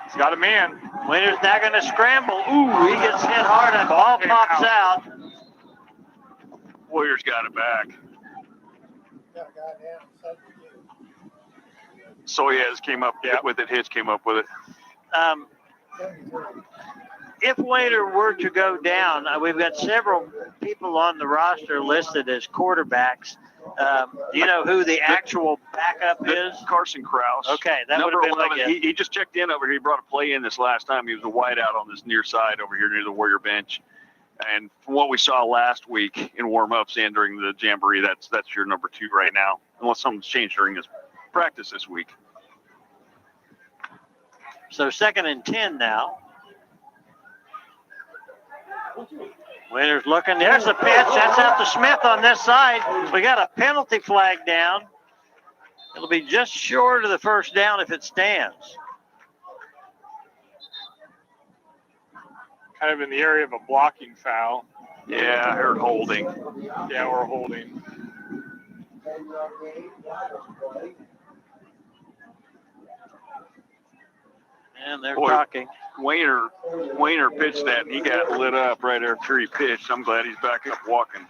He's got a man. Wayner's now going to scramble. Ooh, he gets hit hard and the ball pops out. Warriors got it back. Soyez came up with it. Hitch came up with it. If Wayner were to go down, we've got several people on the roster listed as quarterbacks. Do you know who the actual backup is? Carson Krause. Okay, that would have been my guess. He just checked in over here. He brought a play in this last time. He was a wideout on this near side over here near the Warrior bench. And from what we saw last week in warm-ups and during the Jamboree, that's your number 2 right now, unless something's changed during this practice this week. So 2nd and 10 now. Wayner's looking. There's the pitch. That's out to Smith on this side. We got a penalty flag down. It'll be just short of the first down if it stands. Kind of in the area of a blocking foul. Yeah, I heard holding. Yeah, or holding. And they're talking. Wayner pitched that, and he got lit up right after he pitched. I'm glad he's back up walking.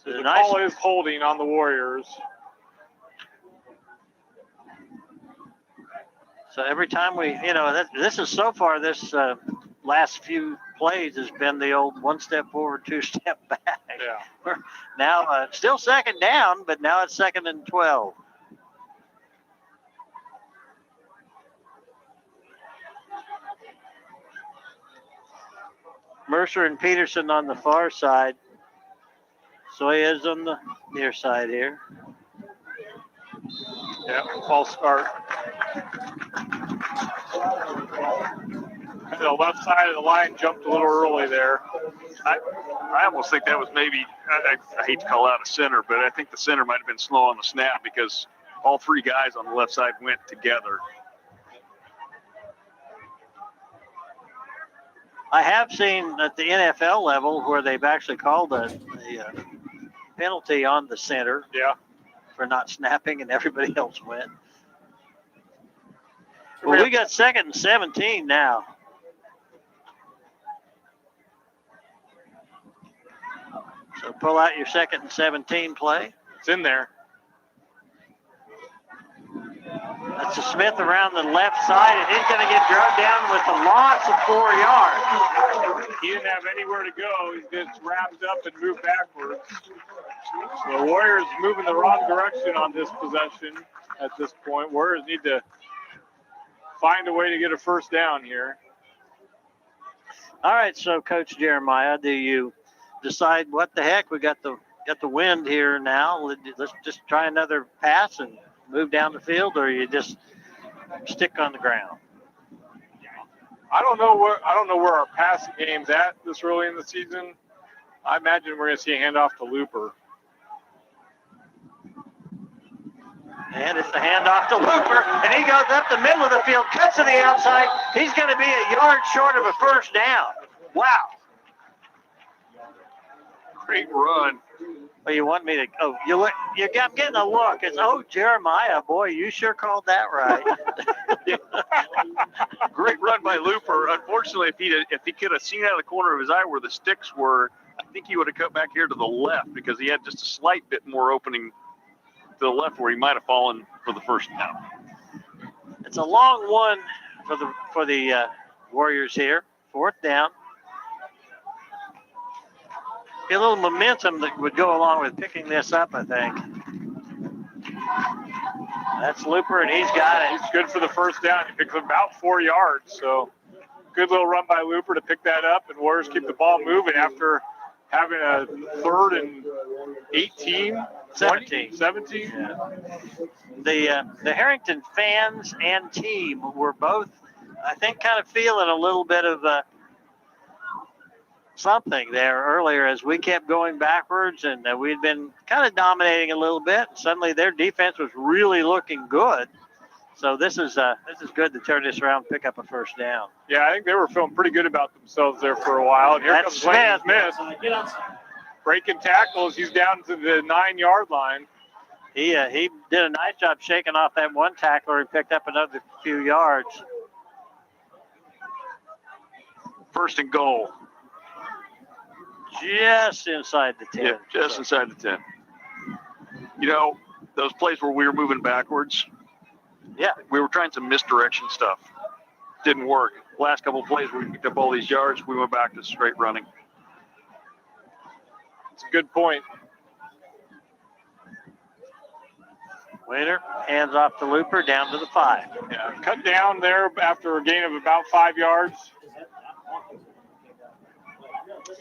So the call is holding on the Warriors. So every time this is so far, this last few plays has been the old 1 step forward, 2 step back. Yeah. We're now still 2nd down, but now it's 2nd and 12. Mercer and Peterson on the far side. Soyez on the near side here. Yeah, false start. The left side of the line jumped a little early there. I almost think that was maybe, I hate to call out a center, but I think the center might have been slow on the snap because all 3 guys on the left side went together. I have seen at the NFL level where they've actually called a penalty on the center for not snapping and everybody else went. Well, we got 2nd and 17 now. So pull out your 2nd and 17 play. It's in there. That's a Smith around the left side, and he's going to get drugged down with a loss of 4 yards. He didn't have anywhere to go. He just wrapped up and moved backwards. So the Warriors moving the wrong direction on this possession at this point. Warriors need to find a way to get a first down here. All right, so Coach Jeremiah, do you decide what the heck? We got the wind here now. Let's just try another pass and move down the field, or you just stick on the ground? I don't know where our passing game's at this early in the season. I imagine we're going to see a handoff to Looper. And it's the handoff to Looper, and he goes up the middle of the field, cuts to the outside. He's going to be a yard short of a first down. Wow. Great run. Well, you want me to? Oh, I'm getting a look. It's Jeremiah. Boy, you sure called that right. Great run by Looper. Unfortunately, if he could have seen out of the corner of his eye where the sticks were, I think he would have cut back here to the left because he had just a slight bit more opening to the left where he might have fallen for the first down. It's a long one for the Warriors here. 4th down. A little momentum that would go along with picking this up, I think. That's Looper, and he's got it. He's good for the first down. He picks about 4 yards. So good little run by Looper to pick that up, and Warriors keep the ball moving after having a 3rd and 18, 17. 17. Yeah. The Herington fans and team were both, I think, kind of feeling a little bit of something there earlier as we kept going backwards, and we'd been kind of dominating a little bit. And suddenly their defense was really looking good. So this is good to turn this around, pick up a first down. Yeah, I think they were feeling pretty good about themselves there for a while. And here That's comes Lane Smith. Breaking tackles. He's down to the 9-yard line. He did a nice job shaking off that one tackler and picked up another few yards. 1st and goal. Just inside the 10. Yeah, just inside the 10. You know, those plays where we were moving backwards, Yeah. we were trying some misdirection stuff. Didn't work. Last couple of plays where we picked up all these yards, we went back to straight running. It's a good point. Waiter hands off to Looper down to the 5. Yeah, cut down there after a gain of about 5 yards.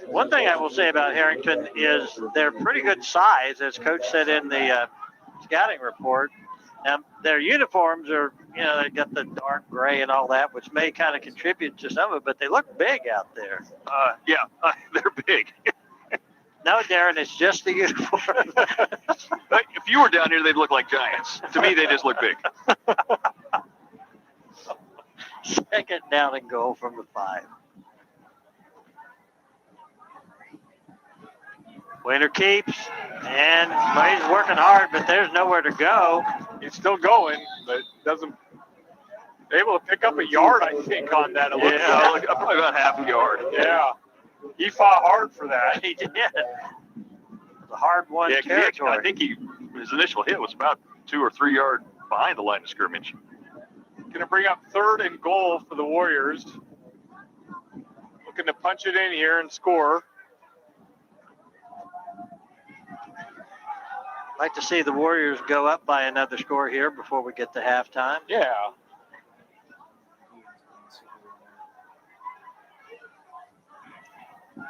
One thing I will say about Herington is they're pretty good size, as Coach said in the scouting report. Their uniforms are, they got the dark gray and all that, which may kind of contribute to some of it, but they look big out there. They're big. No, Darren, it's just the uniform. If you were down here, they'd look like giants. To me, they just look big. 2nd down and goal from the 5. Waiter keeps, and he's working hard, but there's nowhere to go. He's still going, but doesn't able to pick up a yard, I think, on that. Yeah, probably about half a yard. Yeah, he fought hard for that. He did. The hard-won territory. I think his initial hit was about 2 or 3 yards behind the line of scrimmage. Going to bring up 3rd and goal for the Warriors. Looking to punch it in here and score. Like to see the Warriors go up by another score here before we get to halftime. Yeah.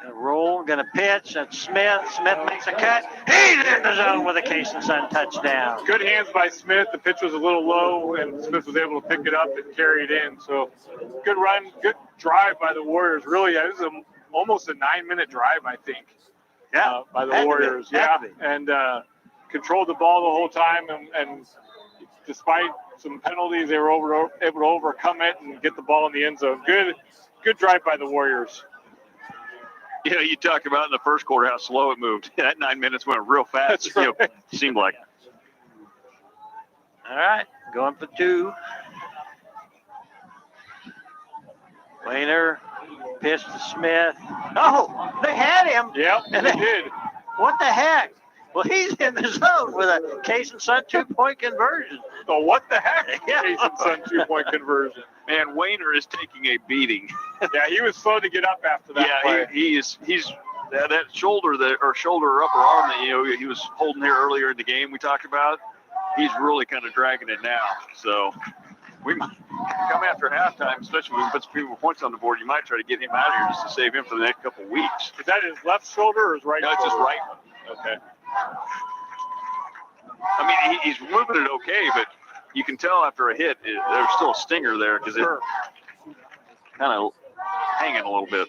Gonna roll, gonna pitch, and Smith. Smith makes a cut. He's in the zone with a Case and Son touchdown. Good hands by Smith. The pitch was a little low, and Smith was able to pick it up and carry it in. So good run, good drive by the Warriors. Really, this is almost a 9-minute drive, I think. Yeah, by the Warriors. Yeah, and controlled the ball the whole time, and despite some penalties, they were able to overcome it and get the ball in the end zone. Good drive by the Warriors. You talked about in the first quarter how slow it moved. That 9 minutes went real fast. That's right. Seemed like. All right, going for 2. Wainer, pitch to Smith. Oh, they had him. Yep, and they did. What the heck? Well, he's in the zone with a Case and Son 2-point conversion. So what the heck? Yeah. Case and Son 2-point conversion. Man, Wainer is taking a beating. Yeah, he was slow to get up after that. Yeah, he's that shoulder or upper arm that he was holding there earlier in the game we talked about. He's really kind of dragging it now. So we might come after halftime, especially when we put some people points on the board. You might try to get him out of here just to save him for the next couple of weeks. Is that his left shoulder or his right? No, it's shoulder? his right one. Okay. I mean, he's moving it okay, but you can tell after a hit, there's still a stinger there because it's kind of hanging a little bit.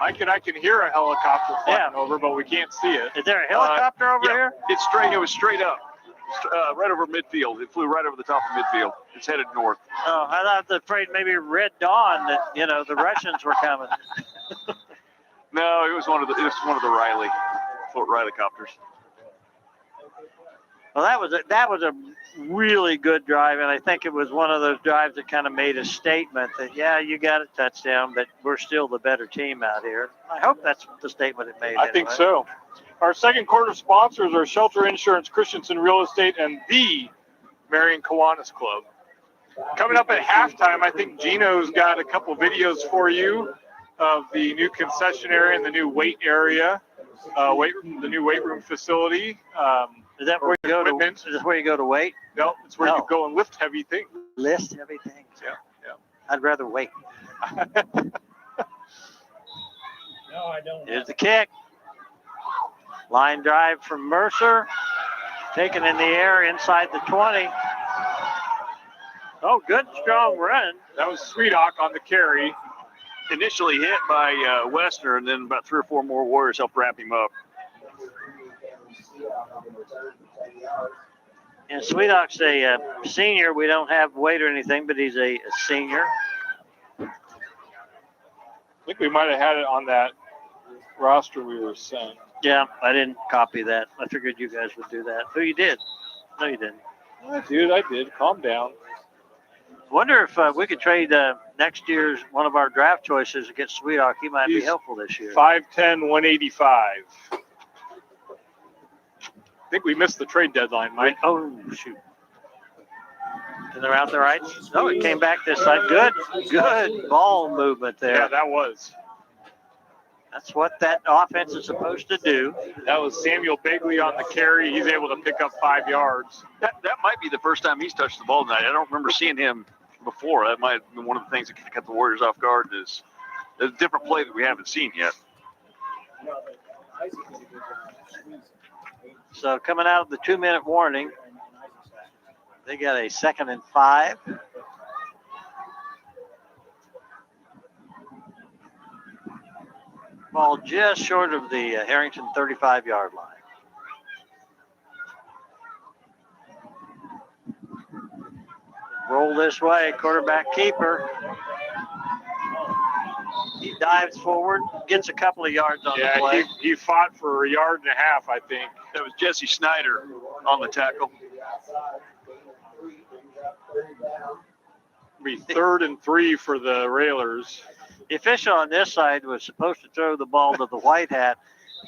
I can hear a helicopter flying over, but we can't see it. Is there a helicopter over here? It's straight. It was straight up, right over midfield. It flew right over the top of midfield. It's headed north. Oh, I was afraid maybe Red Dawn that the Russians were coming. No, it was one of the Riley copters. Well, that was a really good drive, and I think it was one of those drives that kind of made a statement that, yeah, you got a touchdown, but we're still the better team out here. I hope that's the statement it made. I think so. Our second quarter sponsors are Shelter Insurance, Christensen Real Estate, and the Marion Kiwanis Club. Coming up at halftime, I think Gino's got a couple videos for you of the new concession area and the new weight area, the new weight room facility. Is that where you go to? Is this where you go to wait? No, it's where you go and lift heavy things. Lift heavy things. Yeah. I'd rather wait. No, I don't. Here's the kick. Line drive from Mercer. Taken in the air inside the 20. Oh, good strong run. That was Sweetock on the carry. Initially hit by Westner, and then about 3 or 4 more Warriors helped wrap him up. And Sweetock's a senior. We don't have weight or anything, but he's a senior. I think we might have had it on that roster we were sent. Yeah, I didn't copy that. I figured you guys would do that. Oh, you did. No, you didn't. I did. Calm down. Wonder if we could trade next year's one of our draft choices against Sweetock. He might be helpful this year. 5'10", 185. I think we missed the trade deadline, Mike. Oh, shoot. And they're out the right. Oh, it came back this side. Good ball movement there. Yeah, that was. That's what that offense is supposed to do. That was Samuel Bigley on the carry. He's able to pick up 5 yards. That might be the first time he's touched the ball tonight. I don't remember seeing him before. That might have been one of the things that kept the Warriors off guard. Is a different play that we haven't seen yet. So coming out of the 2-minute warning, they got a 2nd and 5. Ball just short of the Herington 35-yard line. Roll this way, quarterback keeper. He dives forward, gets a couple of yards on the play. Yeah, he fought for 1.5 yards, I think. That was Jesse Snyder on the tackle. Be 3rd and 3 for the Railers. The official on this side was supposed to throw the ball to the white hat,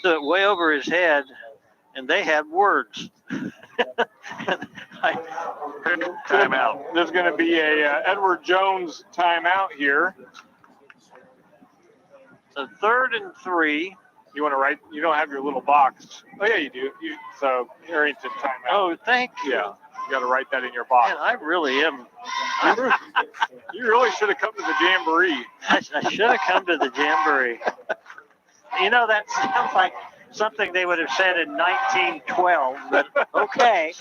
threw it way over his head, and they had words. Timeout. There's going to be a Edward Jones timeout here. So 3rd and 3. You want to write? You don't have your little box. Oh yeah, you do. So Herington timeout. Oh, thank you. Yeah, you got to write that in your box. Man, I really am. You really should have come to the jamboree. I should have come to the jamboree. You know, that sounds like something they would have said in 1912, but okay.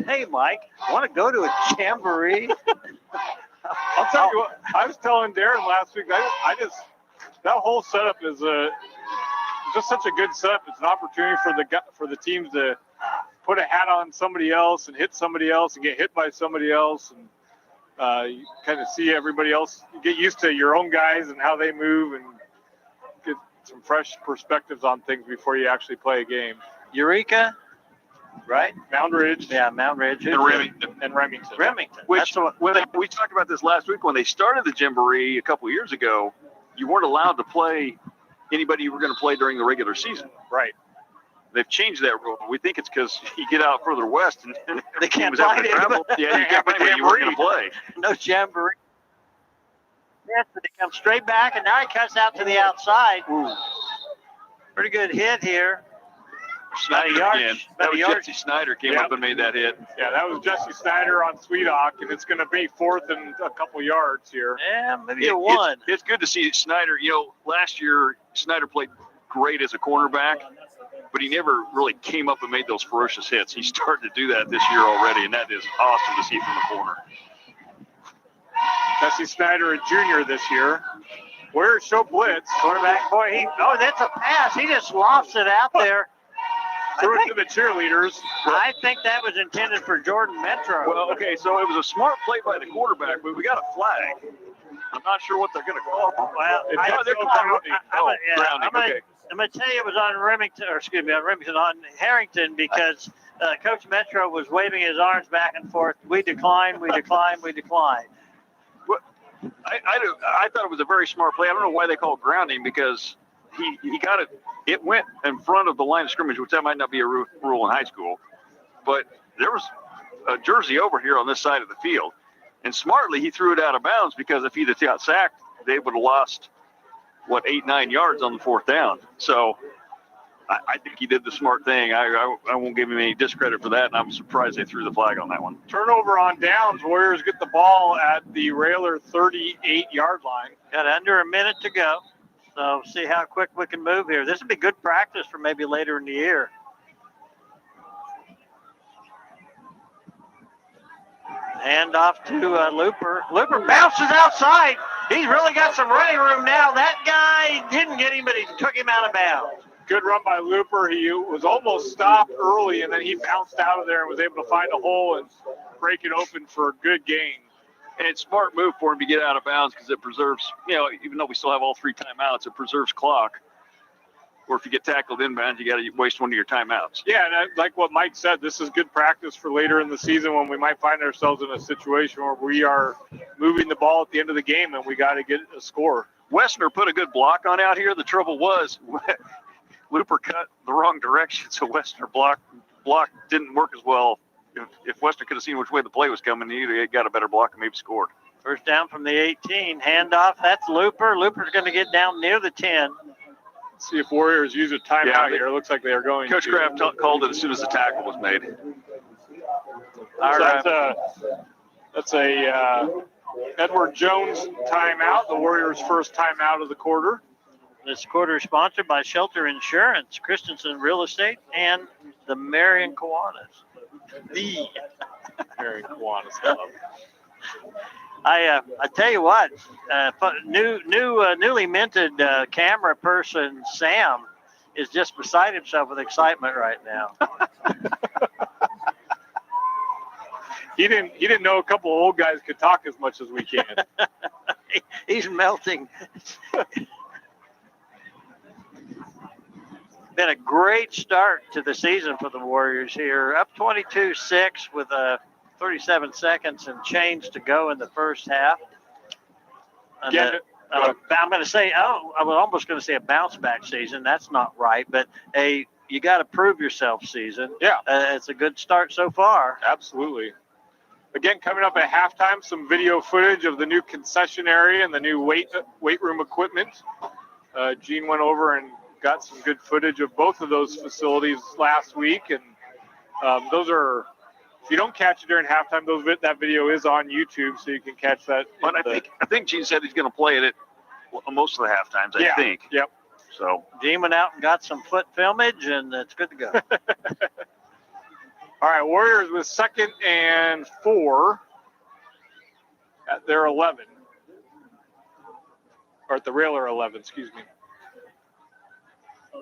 Hey, Mike, want to go to a jamboree? I'll tell you what, I was telling Darren last week, that whole setup is just such a good setup. It's an opportunity for the teams to put a hat on somebody else and hit somebody else and get hit by somebody else, and you kind of see everybody else. You get used to your own guys and how they move and get some fresh perspectives on things before you actually play a game. Eureka, right? Mound Ridge. Yeah, Mound Ridge. And Remington. Remington. Which, we talked about this last week when they started the Jamboree a couple years ago. You weren't allowed to play anybody you were going to play during the regular season. Right. They've changed that rule. We think it's because you get out further west and they can't play travel. Yeah, you can't play anybody you weren't going to play. No jamboree. Yes, but he comes straight back, and now he cuts out to the outside. Ooh. Pretty good hit here. Snyder again. That was Jesse Snyder came up and made that hit. Yeah, that was Jesse Snyder on Sweetock, and it's going to be 4th and a couple yards here. Yeah, maybe a 1. It's good to see Snyder. You know, last year Snyder played great as a cornerback, but he never really came up and made those ferocious hits. He's starting to do that this year already, and that is awesome to see from the corner. Jesse Snyder, a junior this year. Where's show blitz? Quarterback, boy, that's a pass. He just lofts it out there. Threw it to the cheerleaders. I think that was intended for Jordan Metro. Well, okay, so it was a smart play by the quarterback, but we got a flag. I'm not sure what they're going to call. Well, They're calling grounding. Okay. I'm going to tell you it was on on Herington because Coach Metro was waving his arms back and forth. We decline, we decline, we decline. I thought it was a very smart play. I don't know why they call it grounding because he got it. It went in front of the line of scrimmage, which that might not be a rule in high school, but there was a jersey over here on this side of the field, and smartly he threw it out of bounds because if he'd have got sacked, they would have lost 8-9 yards on the 4th down. So I think he did the smart thing. I won't give him any discredit for that, and I'm surprised they threw the flag on that one. Turnover on downs. Warriors get the ball at the Railer 38-yard line. Got under a minute to go. So see how quick we can move here. This would be good practice for maybe later in the year. Hand off to Looper. Looper bounces outside. He's really got some running room now. That guy didn't get him, but he took him out of bounds. Good run by Looper. He was almost stopped early, and then he bounced out of there and was able to find a hole and break it open for a good gain. And it's a smart move for him to get out of bounds because it preserves, even though we still have all 3 timeouts, it preserves clock. Or if you get tackled inbounds, you got to waste one of your timeouts. Yeah, and like what Mike said, this is good practice for later in the season when we might find ourselves in a situation where we are moving the ball at the end of the game and we got to get a score. Westner put a good block on out here. The trouble was Looper cut the wrong direction, so Westner block didn't work as well. If Westner could have seen which way the play was coming, he got a better block and maybe scored. First down from the 18. Handoff. That's Looper. Looper's going to get down near the 10. Let's see if Warriors use a timeout here. It looks like they are going Coach to. Kraft called it as soon as the tackle was made. That's a Edward Jones timeout, the Warriors' first timeout of the quarter. This quarter is sponsored by Shelter Insurance, Christensen Real Estate, and the Marion Kiwanis. The Marion Kiwanis Club. I tell you what, newly minted camera person Sam is just beside himself with excitement right now. He didn't know a couple of old guys could talk as much as we can. He's melting. Been a great start to the season for the Warriors here. Up 22-6 with 37 seconds and change to go in the first half. I'm going to say, I was almost going to say a bounce back season. That's not right, but you got to prove yourself season. Yeah. It's a good start so far. Absolutely. Again, coming up at halftime, some video footage of the new concession area and the new weight room equipment. Gene went over and got some good footage of both of those facilities last week, and those are. If you don't catch it during halftime, that video is on YouTube, so you can catch that. But I think Gene said he's going to play it at most of the halftimes. I think. Yep. So Gene went out and got some foot filmage, and it's good to go. All right, Warriors with 2nd and 4 at their 11, or at the Railer 11. Excuse me.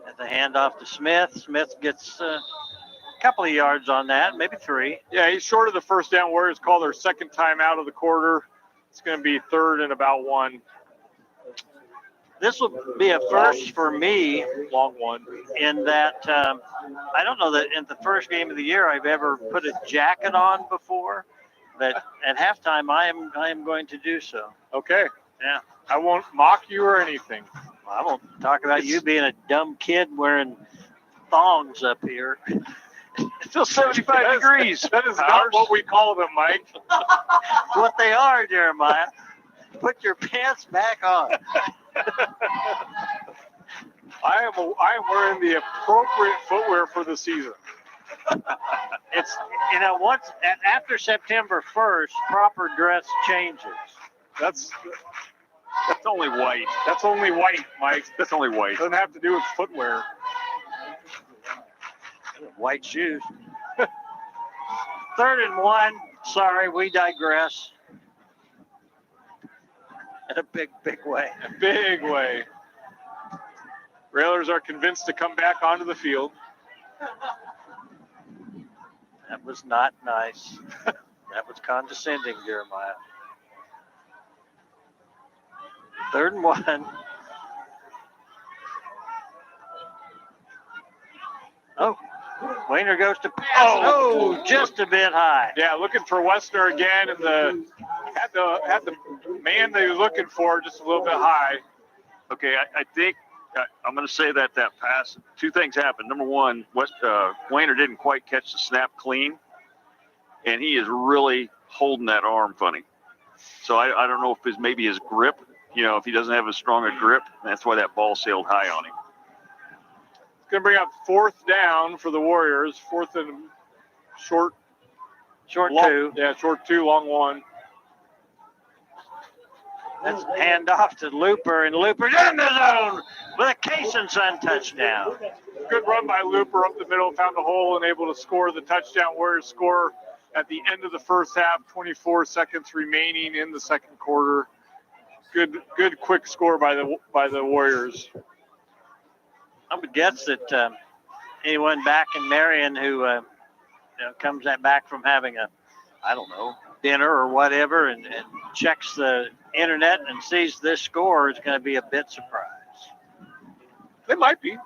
At the handoff to Smith. Smith gets a couple of yards on that, maybe 3. Yeah, he's short of the first down. Warriors call their second time out of the quarter. It's going to be 3rd and about 1. This will be a first for me. Long one. In that I don't know that in the first game of the year I've ever put a jacket on before, but at halftime I am going to do so. Okay. Yeah. I won't mock you or anything. I won't talk about you being a dumb kid wearing thongs up here. It's still 75 degrees. That is not what we call them, Mike. It's what they are, Jeremiah. Put your pants back on. I am wearing the appropriate footwear for the season. It's after September 1st, proper dress changes. That's only white. That's only white, Mike. That's only white. Doesn't have to do with footwear. White shoes. 3rd and 1. Sorry, we digress. In a big way. A big way. Railers are convinced to come back onto the field. That was not nice. That was condescending, Jeremiah. 3rd and 1. Oh, Wayner goes to pass. Oh, just a bit high. Yeah, looking for Westner again, and had the man they were looking for just a little bit high. Okay, I think I'm going to say that pass, 2 things happened. Number one, Wayner didn't quite catch the snap clean, and he is really holding that arm funny. So I don't know if maybe his grip, if he doesn't have as strong a grip, that's why that ball sailed high on him. It's going to bring up 4th down for the Warriors. 4th and short. Short long, 2. Yeah, short 2, long 1. That's hand off to Looper, and Looper's in the zone with a Case and Son touchdown. Good run by Looper up the middle, found a hole and able to score the touchdown. Warriors score at the end of the first half, 24 seconds remaining in the second quarter. Good quick score by the Warriors. I would guess that anyone back in Marion who comes back from having dinner or whatever and checks the internet and sees this score is going to be a bit surprised. They might be.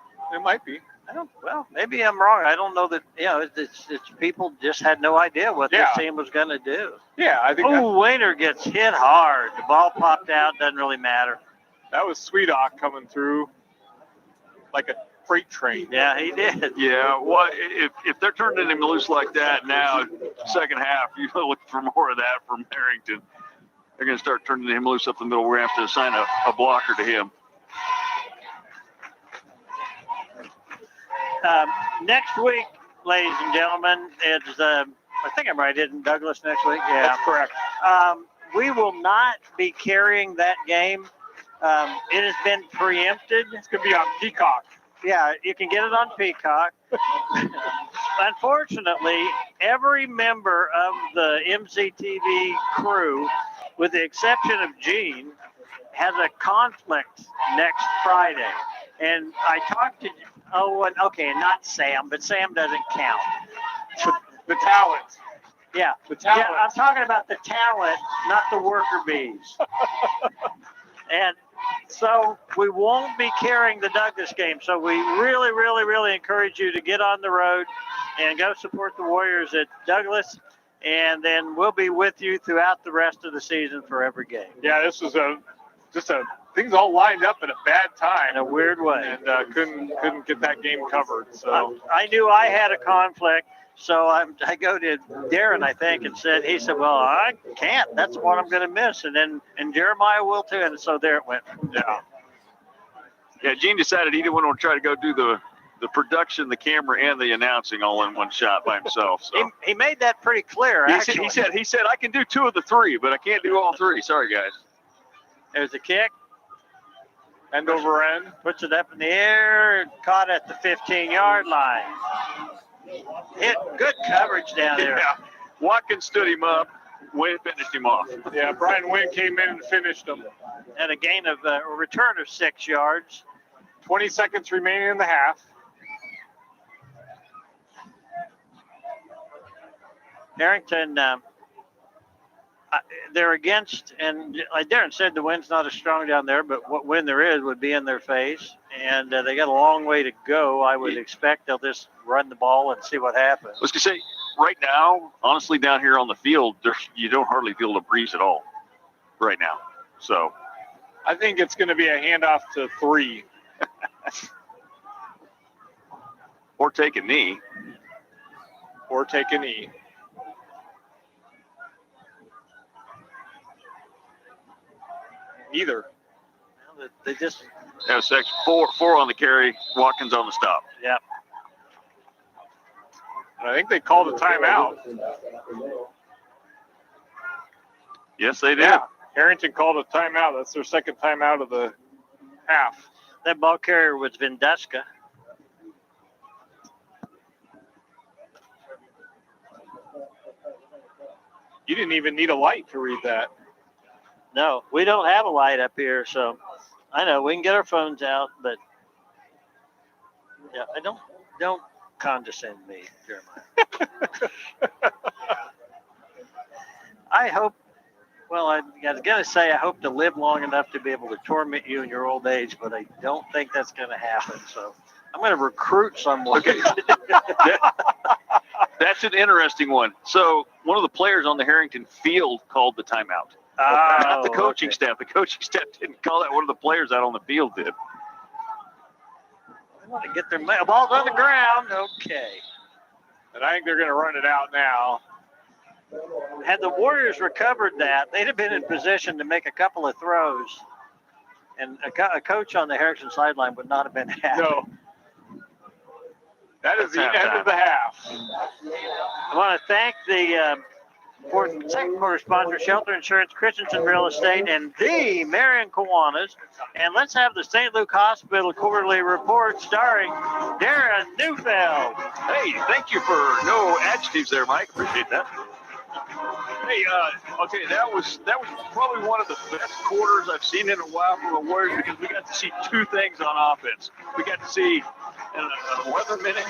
Maybe I'm wrong. I don't know that, it's people just had no idea what this team was going to do. Yeah, I think Wayner gets hit hard. The ball popped out. Doesn't really matter. that was Sweetock coming through like a freight train. Yeah, he did. Yeah, well, if they're turning him loose like that now, second half, you're looking for more of that from Herington. They're going to start turning him loose up the middle. We're going to have to assign a blocker to him. Next week, ladies and gentlemen, it's I think I'm right, isn't Douglas next week? Yeah, That's correct. We will not be carrying that game. It has been preempted. It's going to be on Peacock. Yeah, you can get it on Peacock. Unfortunately, every member of the MCTV crew, with the exception of Gene, has a conflict next Friday. And I talked to, not Sam, but Sam doesn't count. The talent. Yeah. The talent. Yeah, I'm talking about the talent, not the worker bees. And so we won't be carrying the Douglas game. So we really, really, really encourage you to get on the road and go support the Warriors at Douglas. And then we'll be with you throughout the rest of the season for every game. Yeah, this was things all lined up at a bad time. In a weird way. And couldn't get that game covered. So I knew I had a conflict. So I go to Darren, I think, and he said, well, I can't. That's what I'm going to miss. And Jeremiah will too. And so there it went. Yeah, Gene decided he didn't want to try to go do the production, the camera, and the announcing all in one shot by himself. So he made that pretty clear, actually. He said, I can do 2 of the 3, but I can't do all 3. Sorry, guys. There's the kick. End over end. Puts it up in the air. Caught at the 15-yard line. Hit good coverage down there. Yeah. Watkins stood him up. Wynn finished him off. Yeah, Brian Wynn came in and finished him. And a return of 6 yards. 20 seconds remaining in the half. Herington, they're against, and like Darren said, the wind's not as strong down there, but what wind there is would be in their face. And they got a long way to go. I would expect they'll just run the ball and see what happens. I was going to say, right now, honestly, down here on the field, you don't hardly feel the breeze at all right now. So I think it's going to be a handoff to 3. Or take a knee. Or take a knee. Either. Well, they just. Yeah, section 4 on the carry, Watkins on the stop. Yeah. And I think they called a timeout. Yes, they did. Yeah. Herington called a timeout. That's their second timeout of the half. That ball carrier was Vindeska. You didn't even need a light to read that. No, we don't have a light up here, so I know we can get our phones out, but yeah, don't condescend me, Jeremiah. I hope Well, I was going to say I hope to live long enough to be able to torment you in your old age, but I don't think that's going to happen. So I'm going to recruit someone. Okay. That's an interesting one. So one of the players on the Herington field called the timeout. Not the coaching staff. The coaching staff didn't call that. One of the players out on the field did. They want to get their balls on the ground. Okay. And I think they're going to run it out now. Had the Warriors recovered that, they'd have been in position to make a couple of throws. And a coach on the Herington sideline would not have been happy. No. That is the end of the half. I want to thank the second quarter sponsor, Shelter Insurance, Christensen Real Estate, and the Marion Kiwanis. And let's have the St. Luke Hospital quarterly report starring Darren Neufeld. Hey, thank you for no adjectives there, Mike. Appreciate that. Hey, okay, that was probably one of the best quarters I've seen in a while from the Warriors because we got to see two things on offense. We got to see an 11-minute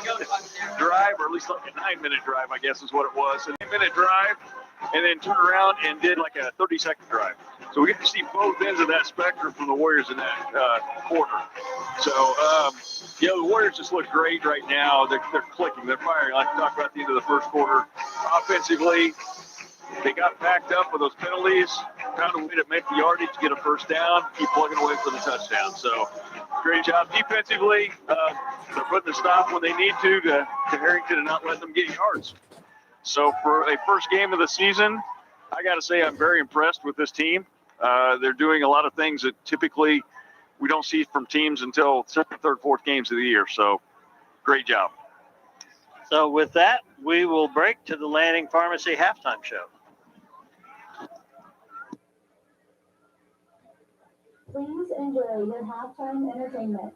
drive, or at least like a 9-minute drive, I guess is what it was. A 9-minute drive, and then turned around and did like a 30-second drive. So we get to see both ends of that spectrum from the Warriors in that quarter. So, the Warriors just look great right now. They're clicking. They're firing. Like we talked about at the end of the first quarter. Offensively, they got backed up with those penalties, found a way to make the yardage, get a first down, keep plugging away for the touchdown. So, great job defensively. They're putting the stop when they need to Herington and not letting them get yards. So, for a first game of the season, I got to say I'm very impressed with this team. They're doing a lot of things that typically we don't see from teams until second, third, fourth games of the year. So, great job. So with that, we will break to the Lanning Pharmacy halftime show. Please enjoy your halftime entertainment.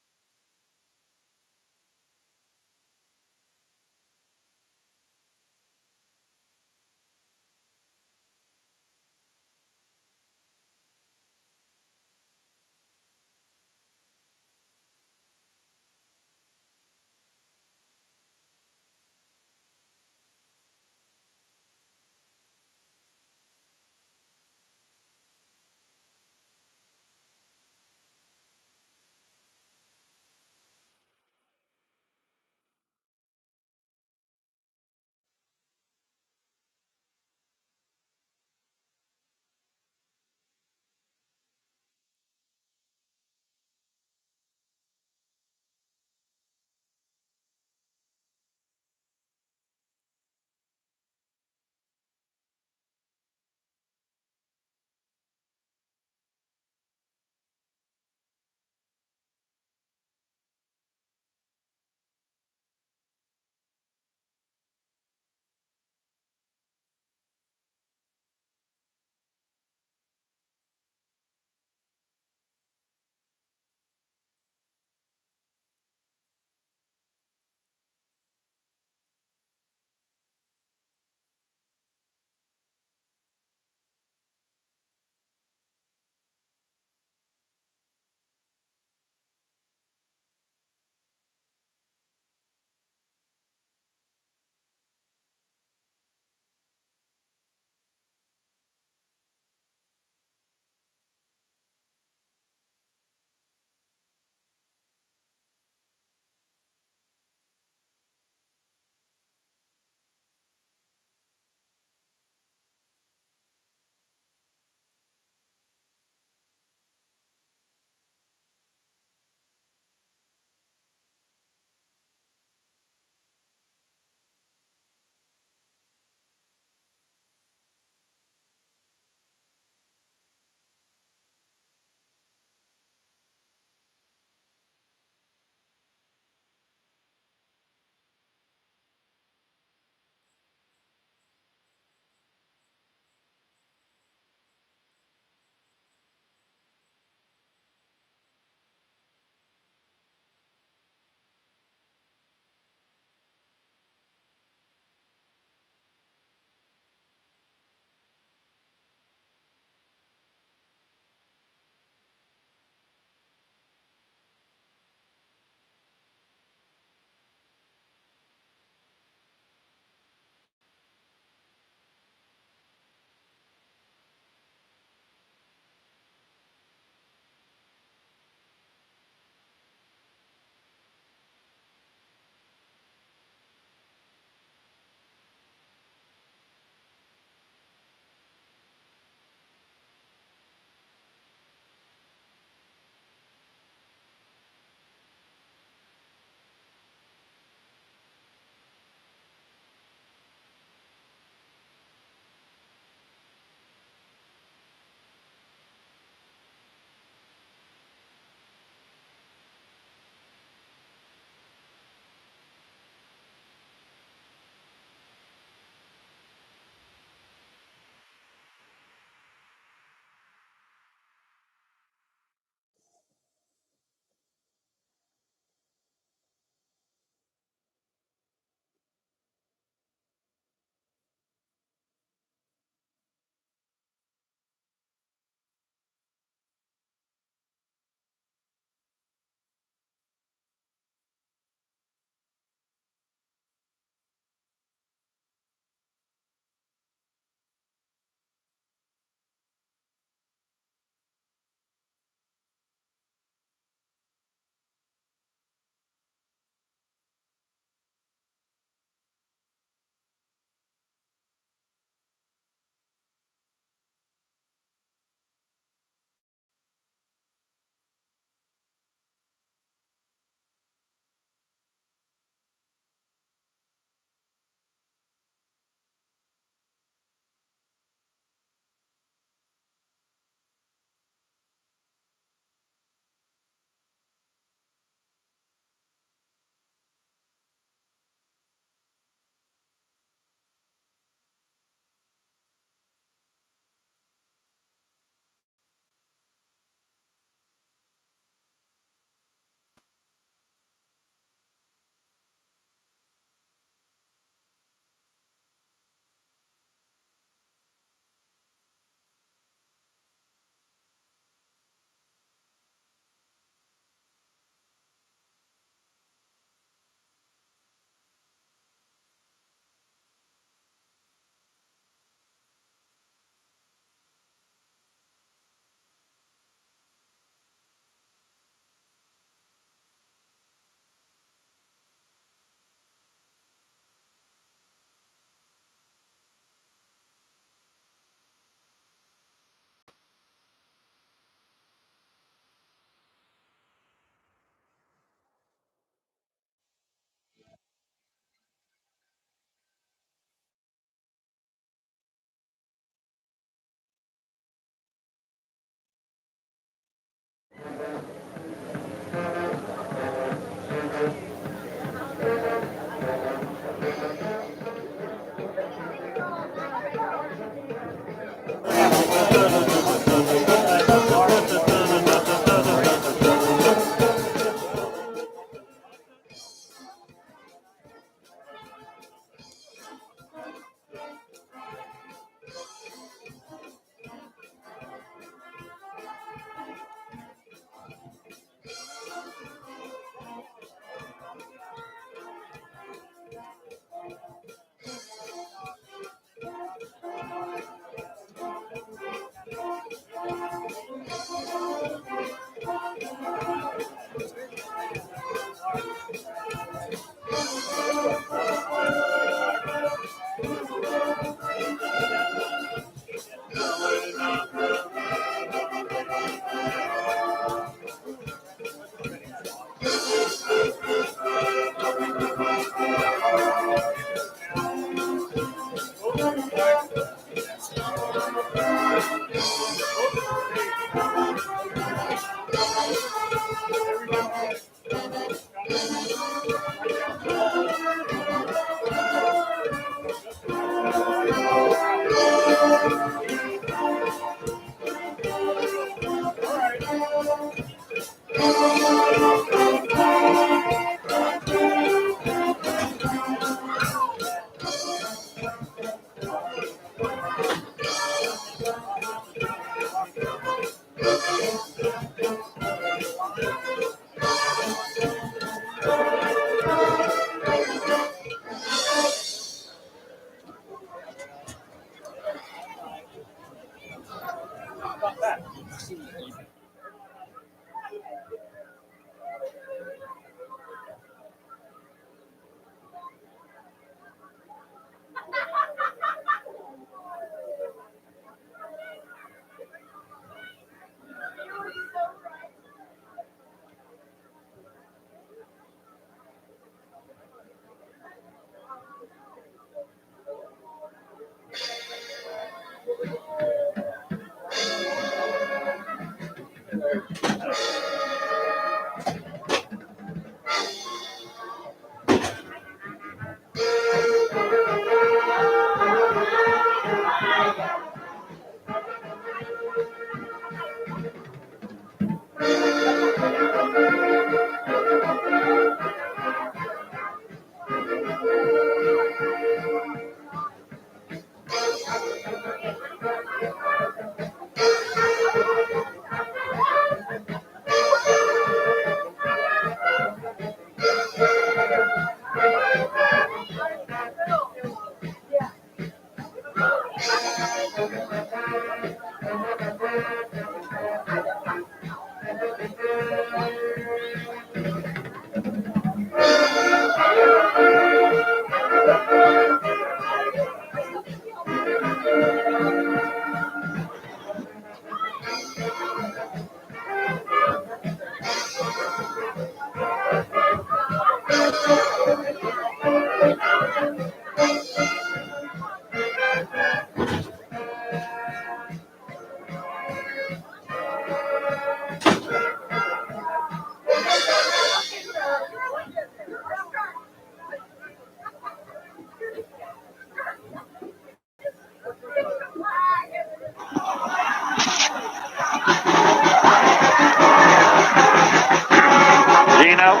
Dino.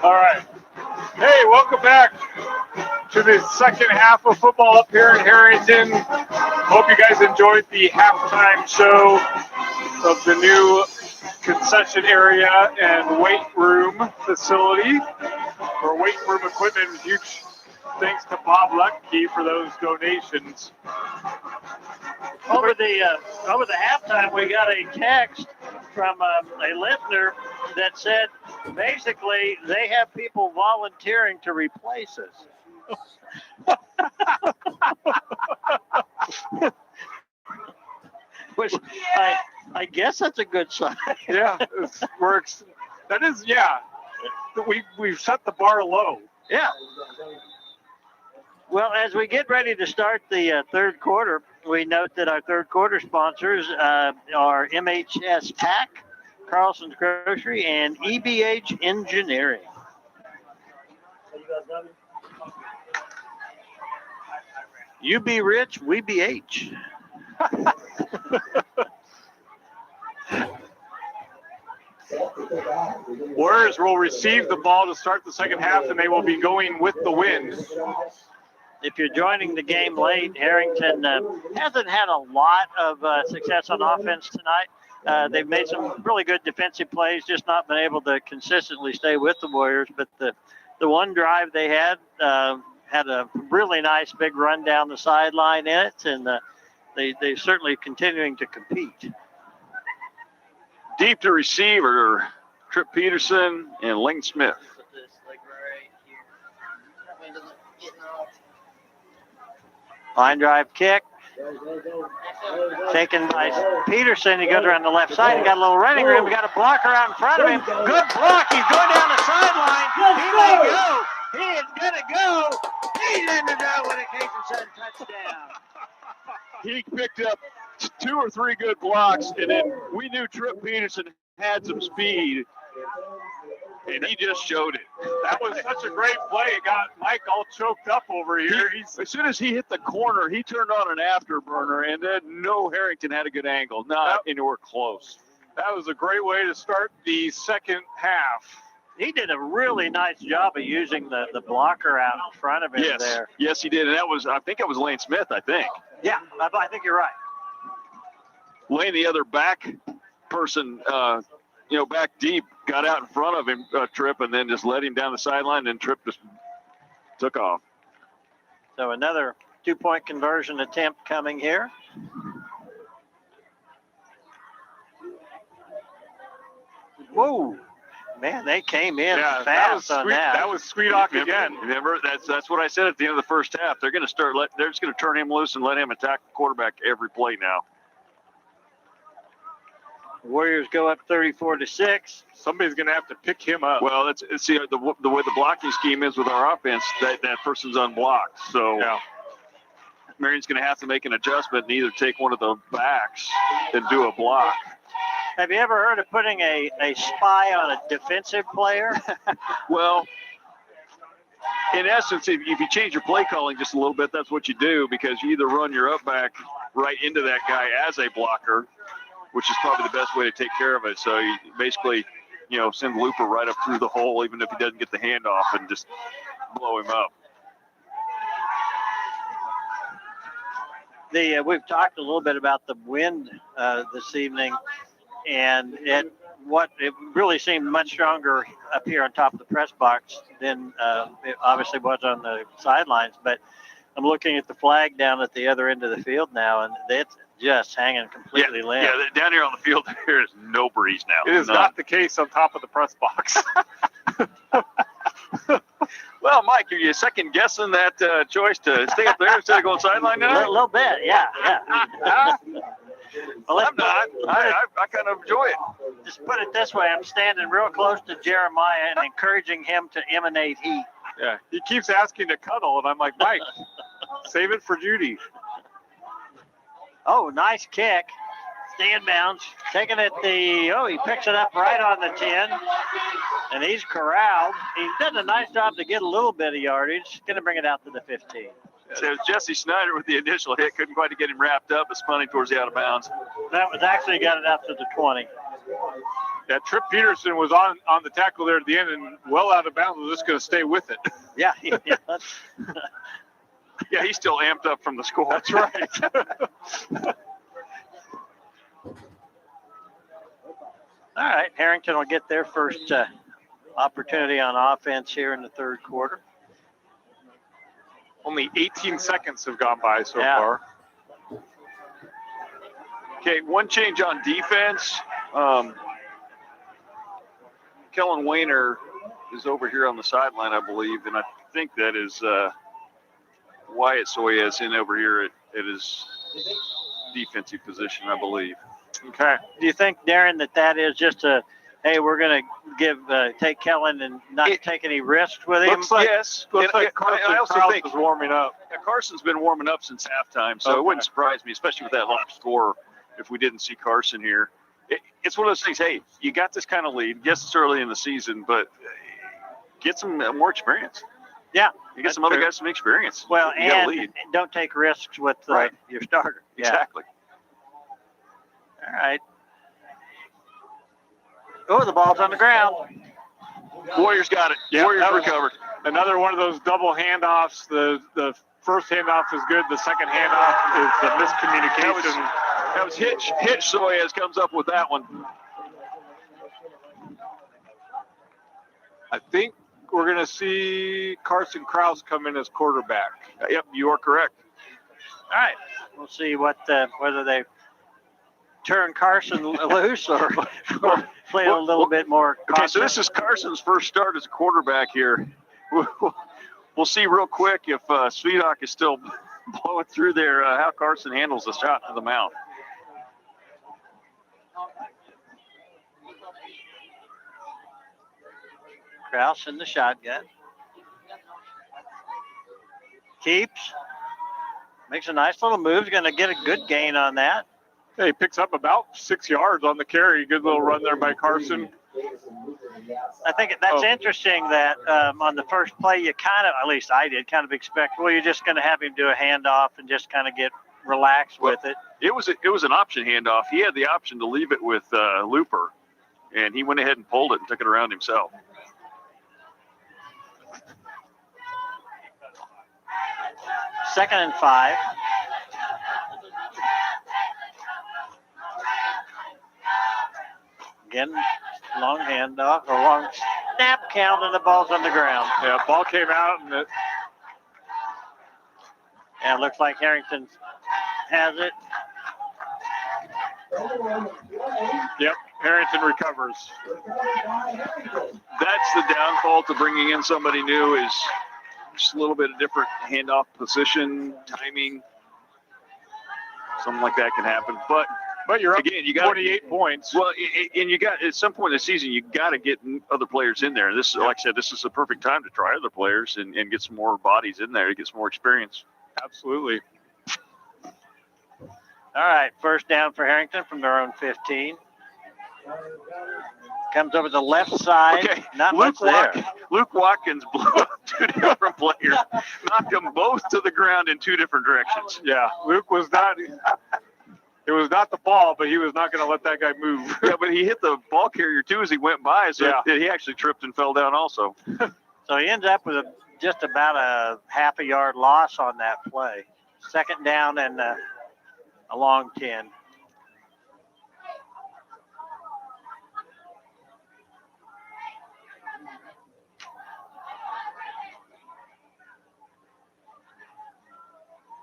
All right. Hey, welcome back to the second half of football up here in Herington. Hope you guys enjoyed the halftime show of the new concession area and weight room facility, or weight room equipment. Huge thanks to Bob Lucky for those donations. Over the halftime, we got a text from a listener that said basically they have people volunteering to replace us. Which I guess that's a good sign. Yeah, it works. That is, yeah. We've set the bar low. Yeah. Well, as we get ready to start the third quarter, we note that our third quarter sponsors are MHS Pack, Carlson's Grocery, and EBH Engineering. You be rich, we be H. Warriors will receive the ball to start the second half, and they will be going with the wind. If you're joining the game late, Herington hasn't had a lot of success on offense tonight. They've made some really good defensive plays, just not been able to consistently stay with the Warriors. But the one drive they had a really nice big run down the sideline in it, and they're certainly continuing to compete. Deep to receiver, Trip Peterson and Lane Smith. Line drive kick. Taken by Peterson. He goes around the left side. He got a little running room. He got a blocker out in front of him. Good block. He's going down the sideline. He may go. He is going to go. He's in the go with a Casey touchdown. he picked up 2 or 3 good blocks, and then we knew Trip Peterson had some speed, and he just showed it. That was such a great play. It got Mike all choked up over here. As soon as he hit the corner, he turned on an afterburner, and then no Herington had a good angle. Not anywhere close. That was a great way to start the second half. He did a really nice job of using the blocker out in front of him there. Yes, he did. And I think it was Lane Smith, I think. Yeah, I think you're right. Lane, the other back person, back deep, got out in front of him, Trip, and then just led him down the sideline, and Trip just took off. So another 2-point conversion attempt coming here. Whoa. Man, they came in fast on that. That was Sweetock again. Remember, that's what I said at the end of the first half. They're going to they're just going to turn him loose and let him attack the quarterback every play now. Warriors go up 34-6. Somebody's going to have to pick him up. Well, see the way the blocking scheme is with our offense. That person's unblocked, so Marion's going to have to make an adjustment and either take one of the backs and do a block. Have you ever heard of putting a spy on a defensive player? Well, in essence, if you change your play calling just a little bit, that's what you do, because you either run your up back right into that guy as a blocker, which is probably the best way to take care of it. So you basically, send Looper right up through the hole, even if he doesn't get the handoff, and just blow him up. We've talked a little bit about the wind this evening, and it really seemed much stronger up here on top of the press box than it obviously was on the sidelines. But I'm looking at the flag down at the other end of the field now, and it's just hanging completely limp. Yeah, down here on the field, there is no breeze now. It is not the case on top of the press box. Well, Mike, are you second guessing that choice to stay up there instead of going sideline now? A little bit, yeah. Well, I'm not. I kind of enjoy it. Just put it this way: I'm standing real close to Jeremiah and encouraging him to emanate heat. Yeah, he keeps asking to cuddle, and I'm like, Mike, save it for Judy. Oh, nice kick. Stay in bounds. Taking it he picks it up right on the 10. And he's corralled. He's done a nice job to get a little bit of yardage. Going to bring it out to the 15. So it was Jesse Snyder with the initial hit. Couldn't quite get him wrapped up, but spun him towards the out of bounds. That was actually got it out to the 20. Yeah, Trip Peterson was on the tackle there at the end and well out of bounds. Was just going to stay with it. Yeah. Yeah, he's still amped up from the score. That's right. All right, Herington will get their first opportunity on offense here in the third quarter. Only 18 seconds have gone by so far. Okay, one change on defense. Kellen Wayner is over here on the sideline, I believe, and I think that is Wyatt Soyez in over here at his defensive position, I believe. Okay. Do you think, Darren, that is just hey, we're going to take Kellen and not take any risks with him? Looks like, yes. Looks like Carson Krause is warming up. Yeah, Carson's been warming up since halftime, so it wouldn't surprise me, especially with that low score, if we didn't see Carson here. It's one of those things, hey, you got this kind of lead. Yes, it's early in the season, but get some more experience. Yeah. You get some other guys some experience. Well, you and don't take risks with your starter. Yeah. Exactly. All right. Oh, the ball's on the ground. Warriors got it. Yeah, Warriors recovered. Another one of those double handoffs. The first handoff is good. The second handoff is the miscommunication. That was Hitch. Hitch Soyez comes up with that one. I think we're going to see Carson Krause come in as quarterback. Yep, you are correct. All right. We'll see whether they turn Carson loose or play a little bit more confident. Okay, so this is Carson's first start as a quarterback here. We'll see real quick if Sweetock is still blowing through there, how Carson handles the shot to the mouth. Krause in the shotgun. Keeps. Makes a nice little move. He's going to get a good gain on that. He picks up about 6 yards on the carry. Good little run there by Carson. I think that's interesting that on the first play, you kind of, at least I did, kind of expect, well, you're just going to have him do a handoff and just kind of get relaxed with it. It was an option handoff. He had the option to leave it with Looper, and he went ahead and pulled it and took it around himself. Second and 5. Again, long handoff or long snap count, and the ball's on the ground. Yeah, ball came out, and it looks like Herington has it. Yep, Herington recovers. That's the downfall to bringing in somebody new, is just a little bit of different handoff position, timing. Something like that can happen. But you're up again, you got 28 points. Well, and you got, at some point in the season, you got to get other players in there. This, like I said, this is the perfect time to try other players and get some more bodies in there to get some more experience. Absolutely. All right, first down for Herington from their own 15. Comes over the left side. Okay, Not much there. Luke Watkins blew up 2 different players, knocked them both to the ground in 2 different directions. Yeah, Luke was not. It was not the ball, but he was not going to let that guy move. Yeah, but he hit the ball carrier too as he went by, so he actually tripped and fell down also. So he ends up with just about a half a yard loss on that play. Second down and a long 10.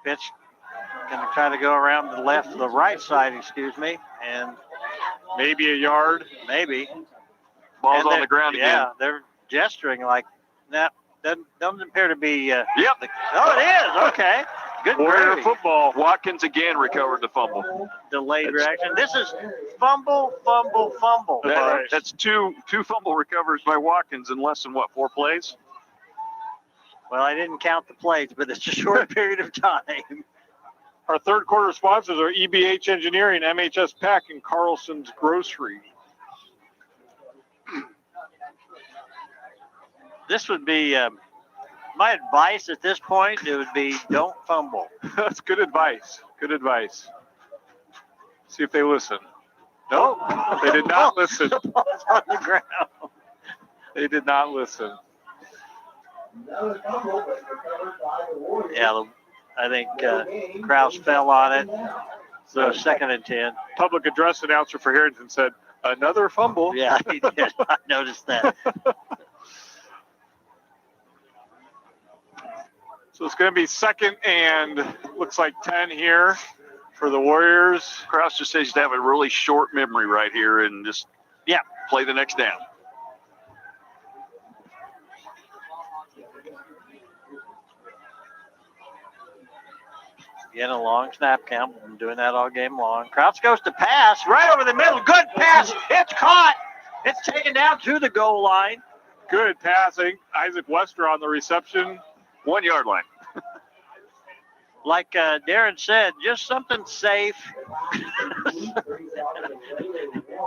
Pitch. Going to try to go around the right side, and maybe a yard. Maybe. Ball's on the ground again. Yeah, they're gesturing like that. Doesn't appear to be. Yep. It is. Okay. Good Warrior gravy. football. Watkins again recovered the fumble. Delayed reaction. This is fumble. That's two fumble recovers by Watkins in less than, 4 plays? Well, I didn't count the plays, but it's a short period of time. Our third quarter sponsors are EBH Engineering, MHS Pack, and Carlson's Grocery. This would be my advice at this point. It would be don't fumble. That's good advice. Good advice. See if they listen. No, they did not listen. The ball's on the ground. They did not listen. Yeah, I think Krause fell on it. So second and 10. Public address announcer for Herington said, another fumble. Yeah, he did. I noticed that. So it's going to be second and looks like 10 here for the Warriors. Krause just says to have a really short memory right here and just play the next down. Again, a long snap count. Been doing that all game long. Krause goes to pass right over the middle. Good pass. It's caught. It's taken down to the goal line. Good passing. Isaac Wester on the reception. 1 yard line. Like Darren said, just something safe.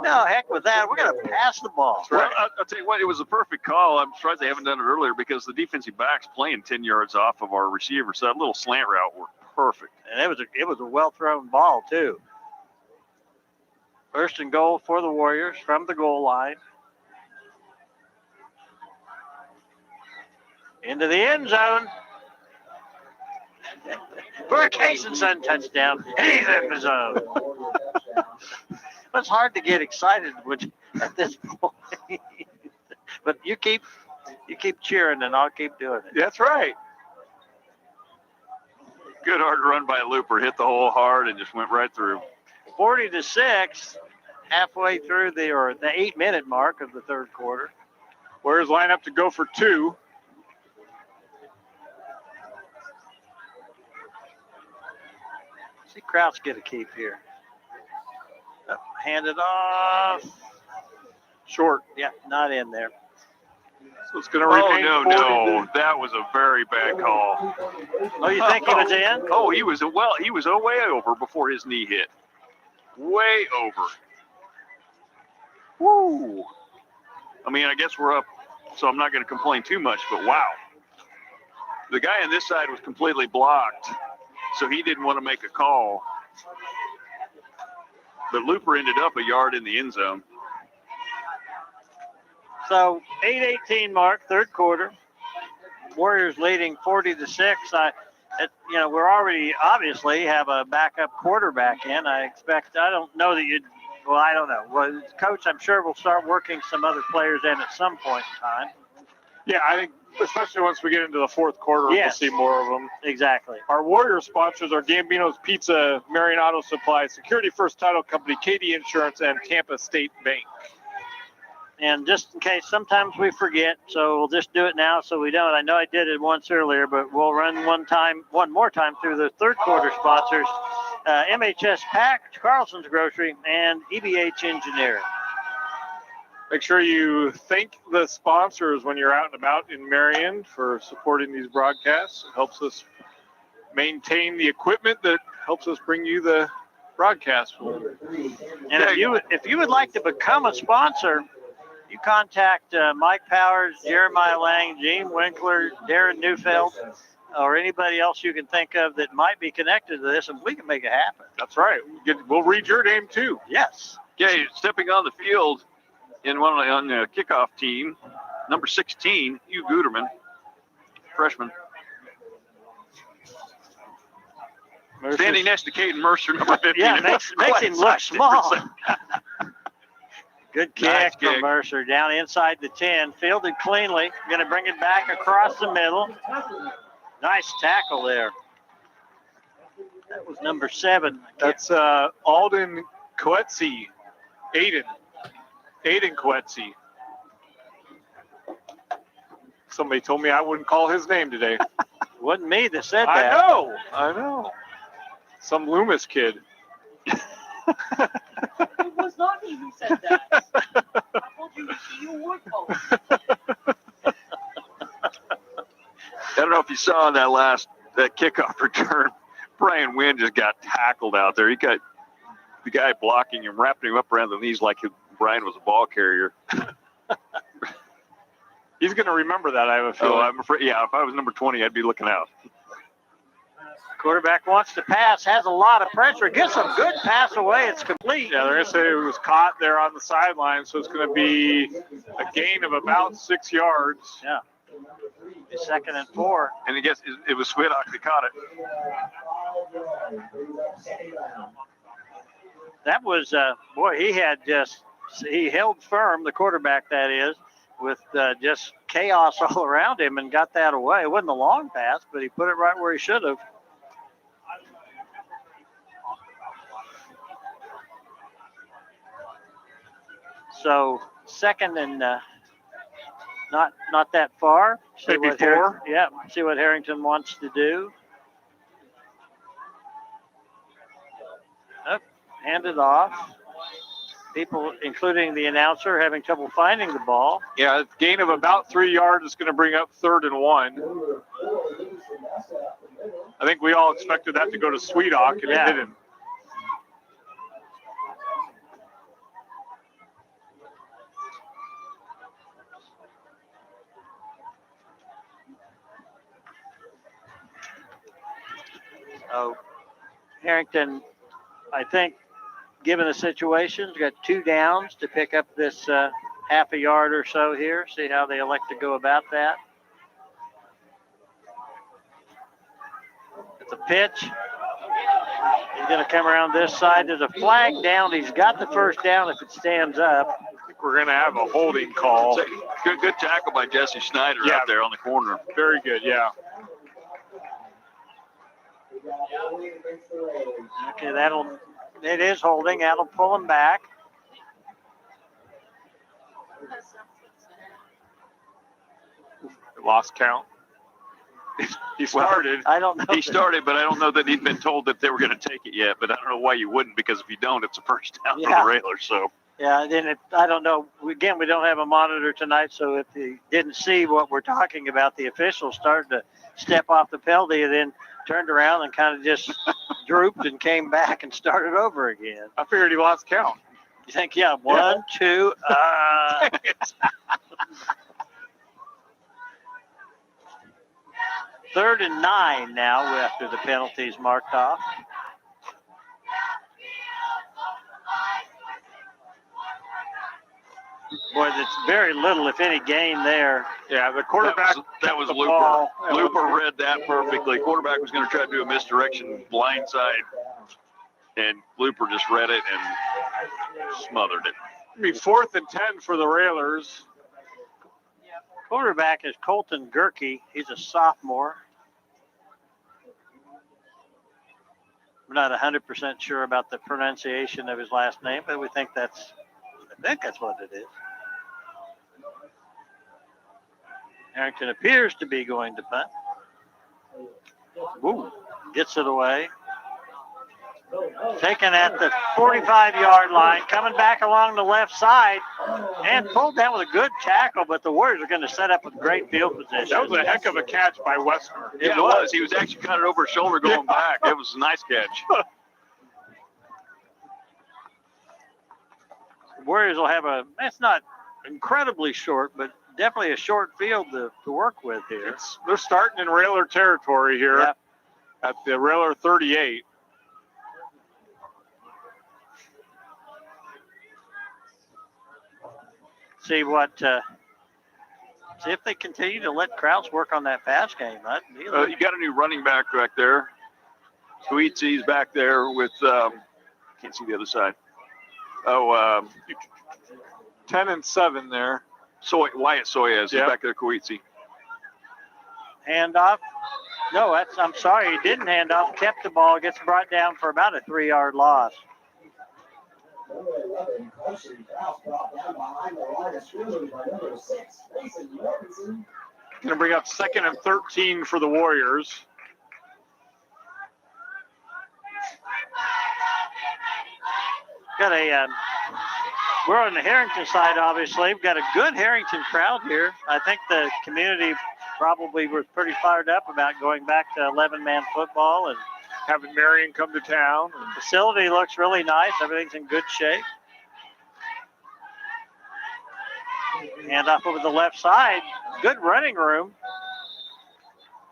No, heck with that. We're going to pass the ball. Well, I'll tell you what, it was a perfect call. I'm surprised they haven't done it earlier because the defensive back's playing 10 yards off of our receiver. So that little slant route worked perfect. And it was a well-thrown ball, too. First and goal for the Warriors from the goal line. Into the end zone. For a Kaysen-Son touchdown. He's in the zone. It's hard to get excited at this point. But you keep cheering, and I'll keep doing it. That's right. Good hard run by Looper. Hit the hole hard and just went right through. 40-6, halfway through the 8-minute mark of the third quarter. Warriors line up to go for 2. See Krause get a keep here. Hand it off. Short. Yeah, not in there. it's going to Oh, remain. no. That was a very bad call. Oh, you think he was in? Oh, he was way over before his knee hit. Way over. Woo. I mean, I guess we're up, so I'm not going to complain too much, but wow. The guy on this side was completely blocked, so he didn't want to make a call. But Looper ended up a yard in the end zone. So 8:18 mark, third quarter. Warriors leading 40-6. We're already obviously have a backup quarterback in. I don't know that I don't know. Well, Coach, I'm sure we'll start working some other players in at some point in time. Yeah, I think especially once we get into the fourth quarter, Yes. we'll see more of them. Exactly. Our Warrior sponsors are Gambino's Pizza, Marion Auto Supply, Security First Title Company, Katie Insurance, and Tampa State Bank. And just in case, sometimes we forget, so we'll just do it now so we don't. I know I did it once earlier, but we'll run one more time through the third quarter sponsors. MHS Pack, Carlson's Grocery, and EBH Engineering. Make sure you thank the sponsors when you're out and about in Marion for supporting these broadcasts. It helps us maintain the equipment that helps us bring you the broadcast. And if you would like to become a sponsor, you contact Mike Powers, Jeremiah Lang, Gene Winkler, Darren Neufeld, or anybody else you can think of that might be connected to this, and we can make it happen. That's right. We'll read your name too. Yes. Okay, stepping on the field on the kickoff team, number 16, Hugh Guterman, freshman. Standing next to Caden Mercer, number 15. Yeah, makes him look small. Good kick Nice from kick. Mercer down inside the 10. Fielded cleanly. Going to bring it back across the middle. Nice tackle there. That was number 7. That's Alden Coetzee, Aiden Coetzee. Somebody told me I wouldn't call his name today. Wasn't me that said I that. know. Some Loomis kid. It was not me who said that. I told you you would call it. I don't know if you saw that kickoff return, Brian Wynn just got tackled out there. He got the guy blocking him, wrapping him up around the knees like Brian was a ball carrier. He's going to remember that, I have a feeling. Oh, I'm afraid. Yeah, if I was number 20, I'd be looking out. Quarterback wants to pass, has a lot of pressure, gets a good pass away. It's complete. Yeah, they're going to say it was caught there on the sideline, so it's going to be a gain of about 6 yards. Yeah. It's 2nd and 4. And I guess it was Swiddock that caught it. That was, he held firm, the quarterback that is, with just chaos all around him and got that away. It wasn't a long pass, but he put it right where he should have. So 2nd and not that far. Maybe 4. See what Herington wants to do. Hand it off. People, including the announcer, having trouble finding the ball. Yeah, a gain of about 3 yards is going to bring up 3rd and 1. I think we all expected that to go to Swiddock, and it didn't. So Herington, I think, given the situation, has got 2 downs to pick up this half a yard or so here. See how they elect to go about that. It's a pitch. He's going to come around this side. There's a flag down. He's got the first down if it stands up. I think we're going to have a holding call. Good tackle by Jesse Schneider out there on the corner. Very good, yeah. Okay, it is holding. That'll pull him back. Lost count. He started. I don't know. He started, but I don't know that he'd been told that they were going to take it yet. But I don't know why you wouldn't, because if you don't, it's a first down for the Railers. So Yeah, then I don't know. Again, we don't have a monitor tonight, so if you didn't see what we're talking about, the officials started to step off the penalty and then turned around and kind of just drooped and came back and started over again. I figured he lost count. You think, yeah, one, two, 3rd and 9 now after the penalties marked off. Boy, that's very little, if any, gain there. Yeah, the quarterback. That was the Looper. ball. Looper read that perfectly. Quarterback was going to try to do a misdirection blindside, and Looper just read it and smothered it. It'll be 4th and 10 for the Railers. Quarterback is Colton Gerke. He's a sophomore. We're not 100% sure about the pronunciation of his last name, but I think that's what it is. Herington appears to be going to punt. Ooh, gets it away. Taken at the 45-yard line, coming back along the left side, and pulled down with a good tackle, but the Warriors are going to set up with great field position. That was a heck of a catch by Westner. It was. He was actually cut it over his shoulder going back. It was a nice catch. Warriors will have it's not incredibly short, but definitely a short field to work with here. They're starting in Railer territory here at the Railer 38. See if they continue to let Krause work on that pass game. You got a new running back back there. Coetze's back there with, can't see the other side. 10 and 7 there. Wyatt Soyez is back there, Coetze. Handoff. No, I'm sorry, he didn't hand off. Kept the ball, gets brought down for about a 3-yard loss. Going to bring up 2nd and 13 for the Warriors. We're on the Herington side, obviously. We've got a good Herington crowd here. I think the community probably was pretty fired up about going back to 11-man football and having Marion come to town. The facility looks really nice. Everything's in good shape. Hand off over the left side. Good running room.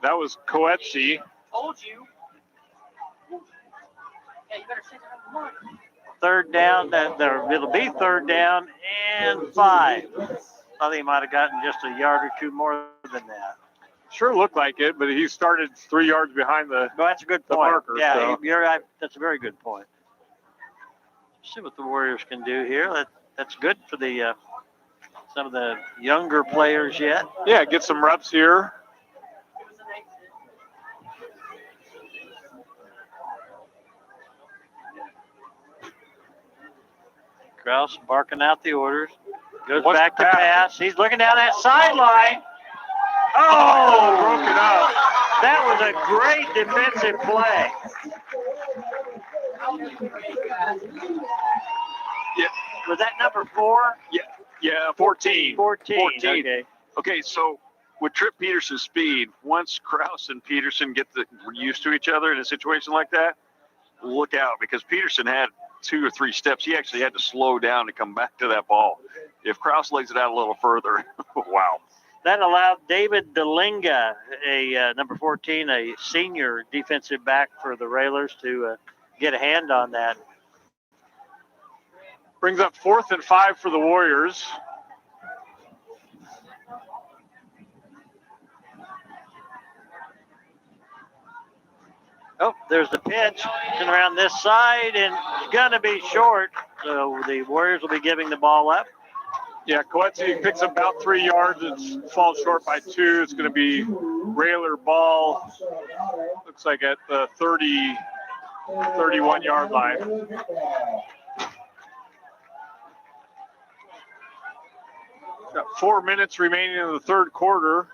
That was Coetze. Told you. Yeah, you better sit down. 3rd down. It'll be 3rd down and 5. I thought he might have gotten just a yard or two more than that. Sure looked like it, but he started 3 yards behind the that's a good point. Marker, yeah, so. You're right. That's a very good point. Let's see what the Warriors can do here. That's good for the some of the younger players yet. Yeah, get some reps here. Krause barking out the orders. Goes What's back to the pass? pass. He's looking down that sideline. Oh, broke it up. That was a great defensive play. Yeah. Was that number 4? Yeah, 14. 14. Okay, so with Trip Peterson's speed, once Krause and Peterson get used to each other in a situation like that, look out, because Peterson had 2 or 3 steps. He actually had to slow down to come back to that ball. If Krause lays it out a little further, wow. That allowed David DeLinga, a number 14, a senior defensive back for the Railers, to get a hand on that. Brings up 4th and 5 for the Warriors. Oh, there's the pitch. Coming around this side, and it's going to be short. So the Warriors will be giving the ball up. Yeah, Coetze picks up about 3 yards. It falls short by 2. It's going to be Railer ball. Looks like at the 31-yard line. Got 4 minutes remaining in the 3rd quarter.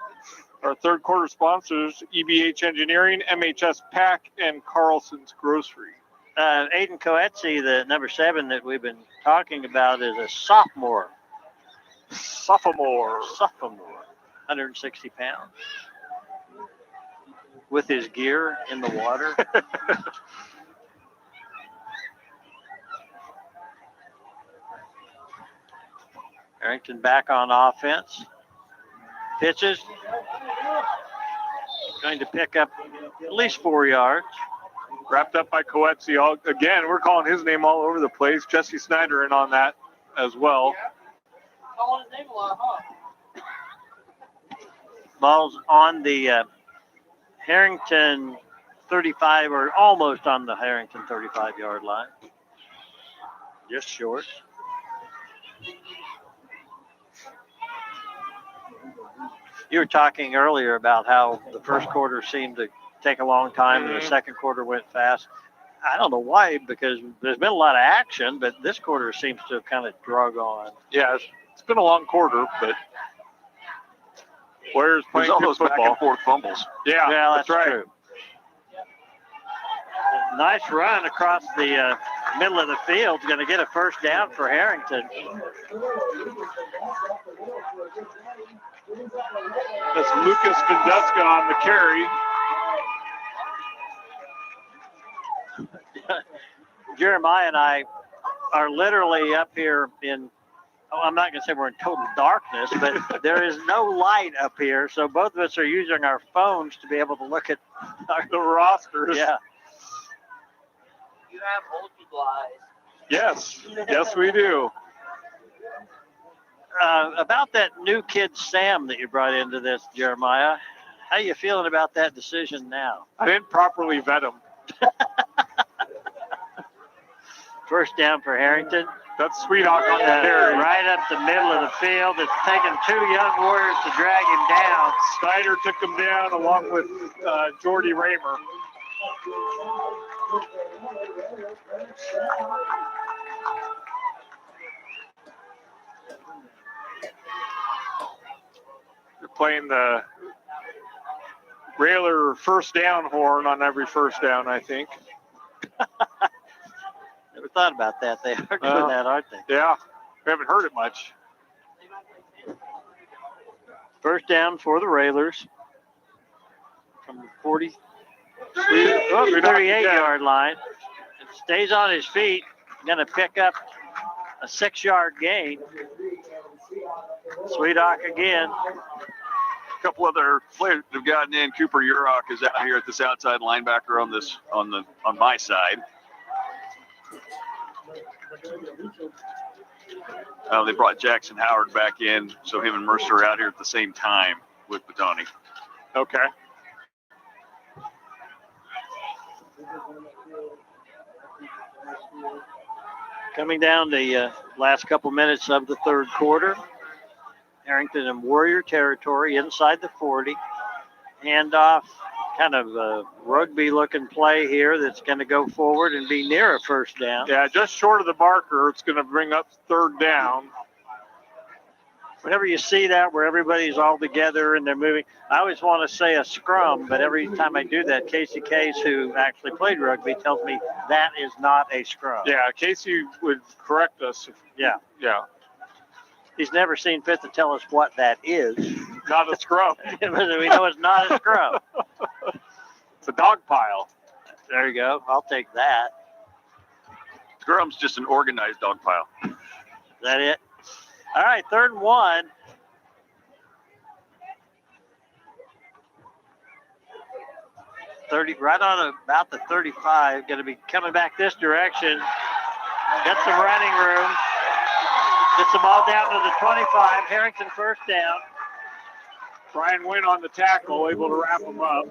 Our 3rd quarter sponsors, EBH Engineering, MHS Pack, and Carlson's Grocery. Aiden Coetzee, the number 7 that we've been talking about, is a sophomore. Sophomore. 160 pounds. With his gear in the water. Herington back on offense. Pitches. Going to pick up at least 4 yards. Wrapped up by Coetzee. Again, we're calling his name all over the place. Jesse Snyder in on that as well. Calling his name a lot, huh? Ball's on the Herington 35, or almost on the Herington 35-yard line. Just short. You were talking earlier about how the first quarter seemed to take a long time and the second quarter went fast. I don't know why, because there's been a lot of action, but this quarter seems to have kind of drug on. Yeah, it's been a long quarter, but Warriors playing There's all good those back football. and forth fumbles. Yeah, that's right. true. Nice run across the middle of the field. Going to get a first down for Herington. That's Lucas Vindeska on the carry. Jeremiah and I are literally up here in, I'm not going to say we're in total darkness, but there is no light up here. So both of us are using our phones to be able to look at The rosters. Yeah. You have multiple eyes. Yes, we do. About that new kid, Sam, that you brought into this, Jeremiah, how you feeling about that decision now? I didn't properly vet him. First down for Herington. That's Sweet Hawk on the carry. Right up the middle of the field. It's taken 2 young Warriors to drag him down. Snyder took him down along with Jordy Raymer. They're playing the Railer first down horn on every first down, I think. Never thought about that. They are doing that, aren't they? Yeah, we haven't heard it much. First down for the Railers from the 38-yard line. It stays on his feet. Going to pick up a 6-yard gain. Sweet Hawk again. A couple other players have gotten in. Cooper Urach is out here at this outside linebacker on my side. They brought Jackson Howard back in, so him and Mercer are out here at the same time with Batoni. Okay. Coming down the last couple minutes of the third quarter. Herington in Warrior territory inside the 40. Handoff, kind of a rugby-looking play here that's going to go forward and be near a first down. Yeah, just short of the marker. It's going to bring up third down. Whenever you see that where everybody's all together and they're moving, I always want to say a scrum, but every time I do that, Casey Case, who actually played rugby, tells me that is not a scrum. Yeah, Casey would correct us. Yeah. He's never seen fit to tell us what that is. Not a scrum. We know it's not a scrum. It's a dog pile. There you go. I'll take that. Scrum's just an organized dog pile. Is that it? All right, 3rd and 1. Right on about the 35. Going to be coming back this direction. Got some running room. Gets the ball down to the 25. Herington first down. Brian Wynn on the tackle, able to wrap him up.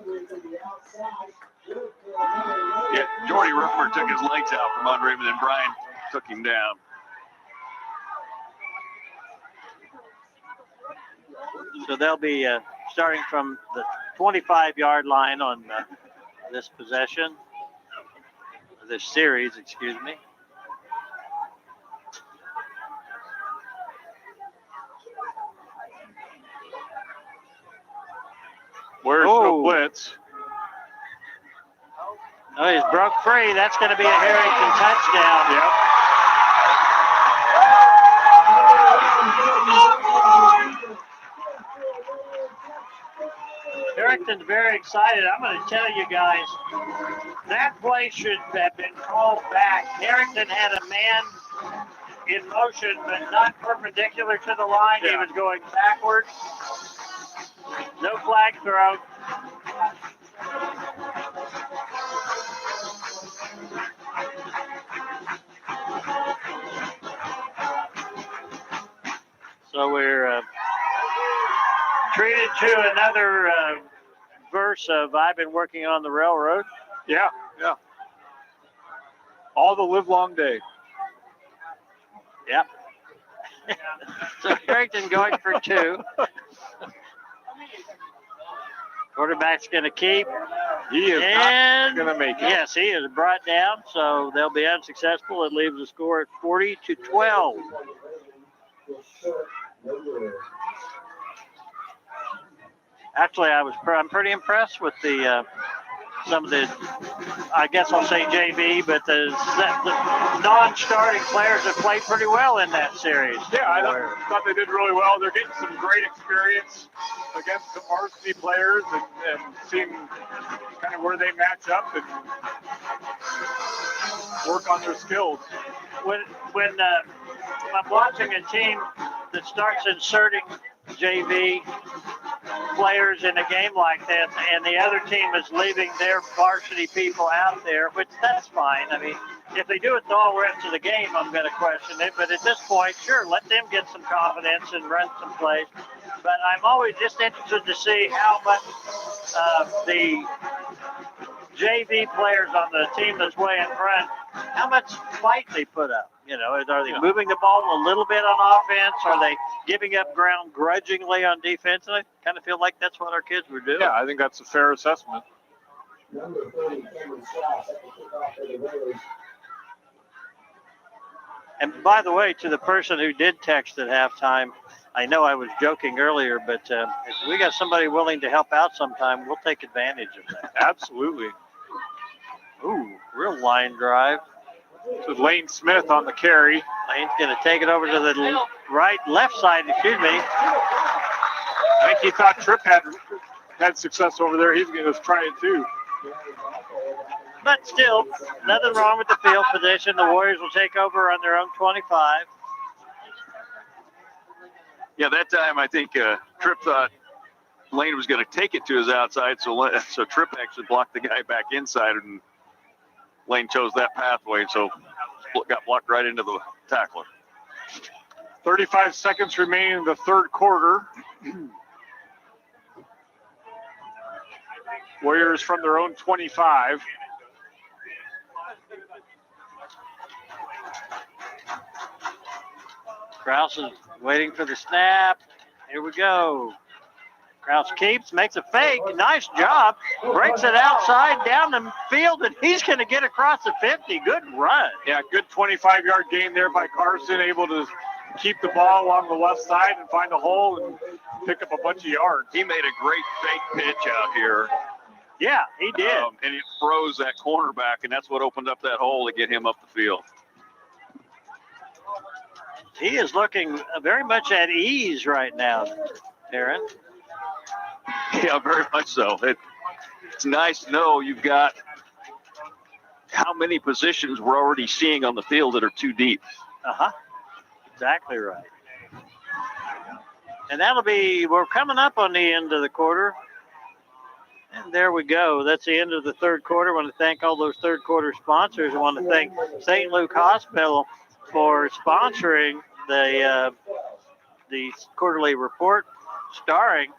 Yeah, Jordy Ripper took his legs out from under him, and then Brian took him down. So they'll be starting from the 25-yard line on this possession, this series, excuse me. Where's no blitz? Oh, he's broke free. That's going to be a Herington touchdown. Yep. Herington's very excited. I'm going to tell you guys, that play should have been called back. Herington had a man in motion, but not perpendicular to the line. He was going backwards. No flag thrown. So we're treated to another verse of I've been working on the railroad. Yeah. All the live long day. Yep. So Herington going for 2. Quarterback's going to keep. He is not going to make it. Yes, he is brought down, so they'll be unsuccessful. It leaves the score at 40-12. Actually, I'm pretty impressed with the some of the, I guess I'll say JV, but the non-starting players have played pretty well in that series. Yeah, I thought they did really well. They're getting some great experience against the varsity players and seeing kind of where they match up and work on their skills. When I'm watching a team that starts inserting JV players in a game like this, and the other team is leaving their varsity people out there, which that's fine. I mean, if they do it the whole rest of the game, I'm going to question it. But at this point, sure, let them get some confidence and run some plays. But I'm always just interested to see how much the JV players on the team that's way in front, how much fight they put up. You know, are they moving the ball a little bit on offense? Are they giving up ground grudgingly on defense? And I kind of feel like that's what our kids were doing. Yeah, I think that's a fair assessment. And by the way, to the person who did text at halftime, I know I was joking earlier, but if we got somebody willing to help out sometime, we'll take advantage of that. Absolutely. Ooh, real line drive. So Lane Smith on the carry. Lane's going to take it over to the left side, excuse me. I think he thought Tripp had success over there. He's going to try it too. But still, nothing wrong with the field position. The Warriors will take over on their own 25. Yeah, that time I think Tripp thought Lane was going to take it to his outside, so Tripp actually blocked the guy back inside, and Lane chose that pathway, so got blocked right into the tackler. 35 seconds remaining in the third quarter. Warriors from their own 25. Krause is waiting for the snap. Here we go. Krause keeps, makes a fake. Nice job. Breaks it outside down the field, and he's going to get across the 50. Good run. Yeah, good 25-yard gain there by Carson, able to keep the ball along the left side and find a hole and pick up a bunch of yards. He made a great fake pitch out here. Yeah, he did. And it froze that cornerback, and that's what opened up that hole to get him up the field. He is looking very much at ease right now, Aaron. Yeah, very much so. It's nice to know you've got how many positions we're already seeing on the field that are too deep. Uh-huh. Exactly right. And we're coming up on the end of the quarter. And there we go. That's the end of the third quarter. I want to thank all those third quarter sponsors. I want to thank St. Luke Hospital for sponsoring the quarterly report, starring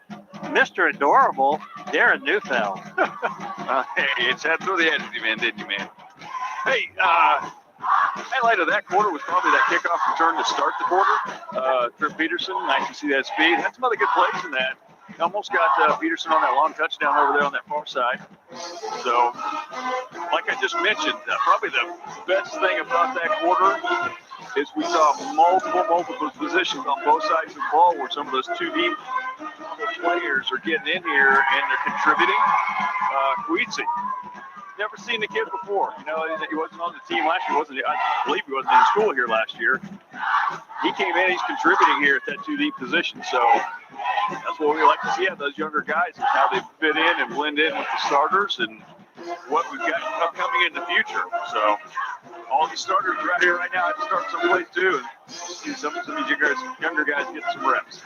Mr. Adorable, Darren Neufeld. Hey, it's had through the edge of you, man, didn't you, man? Hey, highlight of that quarter was probably that kickoff return to start the quarter. Trip Peterson, nice to see that speed. Had some other good plays in that. Almost got Peterson on that long touchdown over there on that far side. So, like I just mentioned, probably the best thing about that quarter is we saw multiple positions on both sides of the ball where some of those two deep players are getting in here and they're contributing. Queetsy never seen the kid before. You know, he wasn't on the team last year. I believe he wasn't in school here last year. He came in, he's contributing here at that 2 deep position. So that's what we like to see out of those younger guys, is how they fit in and blend in with the starters and what we've got upcoming in the future. So all the starters right here, right now, have to start someplace too, and see some of these younger guys get some reps.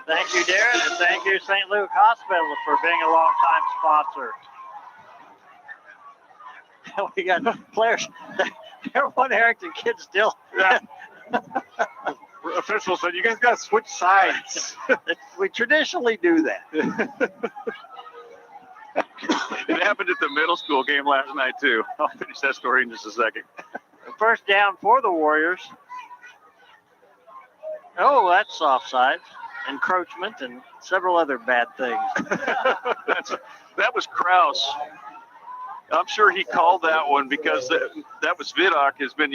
Thank you, Darren, and thank you, St. Luke Hospital, for being a longtime sponsor. We got players. There one Herington kid still. Yeah. Official said, you guys got to switch sides. We traditionally do that. It happened at the middle school game last night too. I'll finish that story in just a second. First down for the Warriors. Oh, that's offside, encroachment, and several other bad things. That was Kraus. I'm sure he called that one because that was Vidoc has been,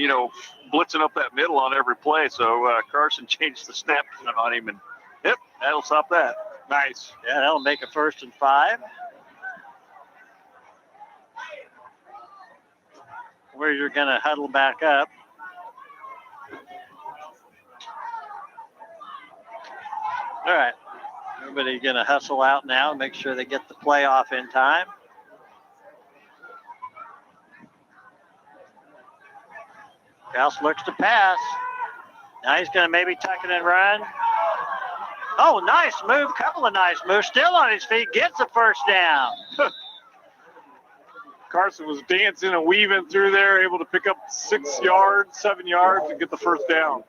blitzing up that middle on every play. So Carson changed the snap count on him, and yep, that'll stop that. Nice. Yeah, that'll make a 1st and 5. Warriors are going to huddle back up. All right. Everybody's going to hustle out now and make sure they get the play off in time. Kraus looks to pass. Now he's going to maybe tuck it and run. Oh, nice move. Couple of nice moves. Still on his feet. Gets the 1st down. Carson was dancing and weaving through there, able to pick up 6 yards, 7 yards, and get the 1st down.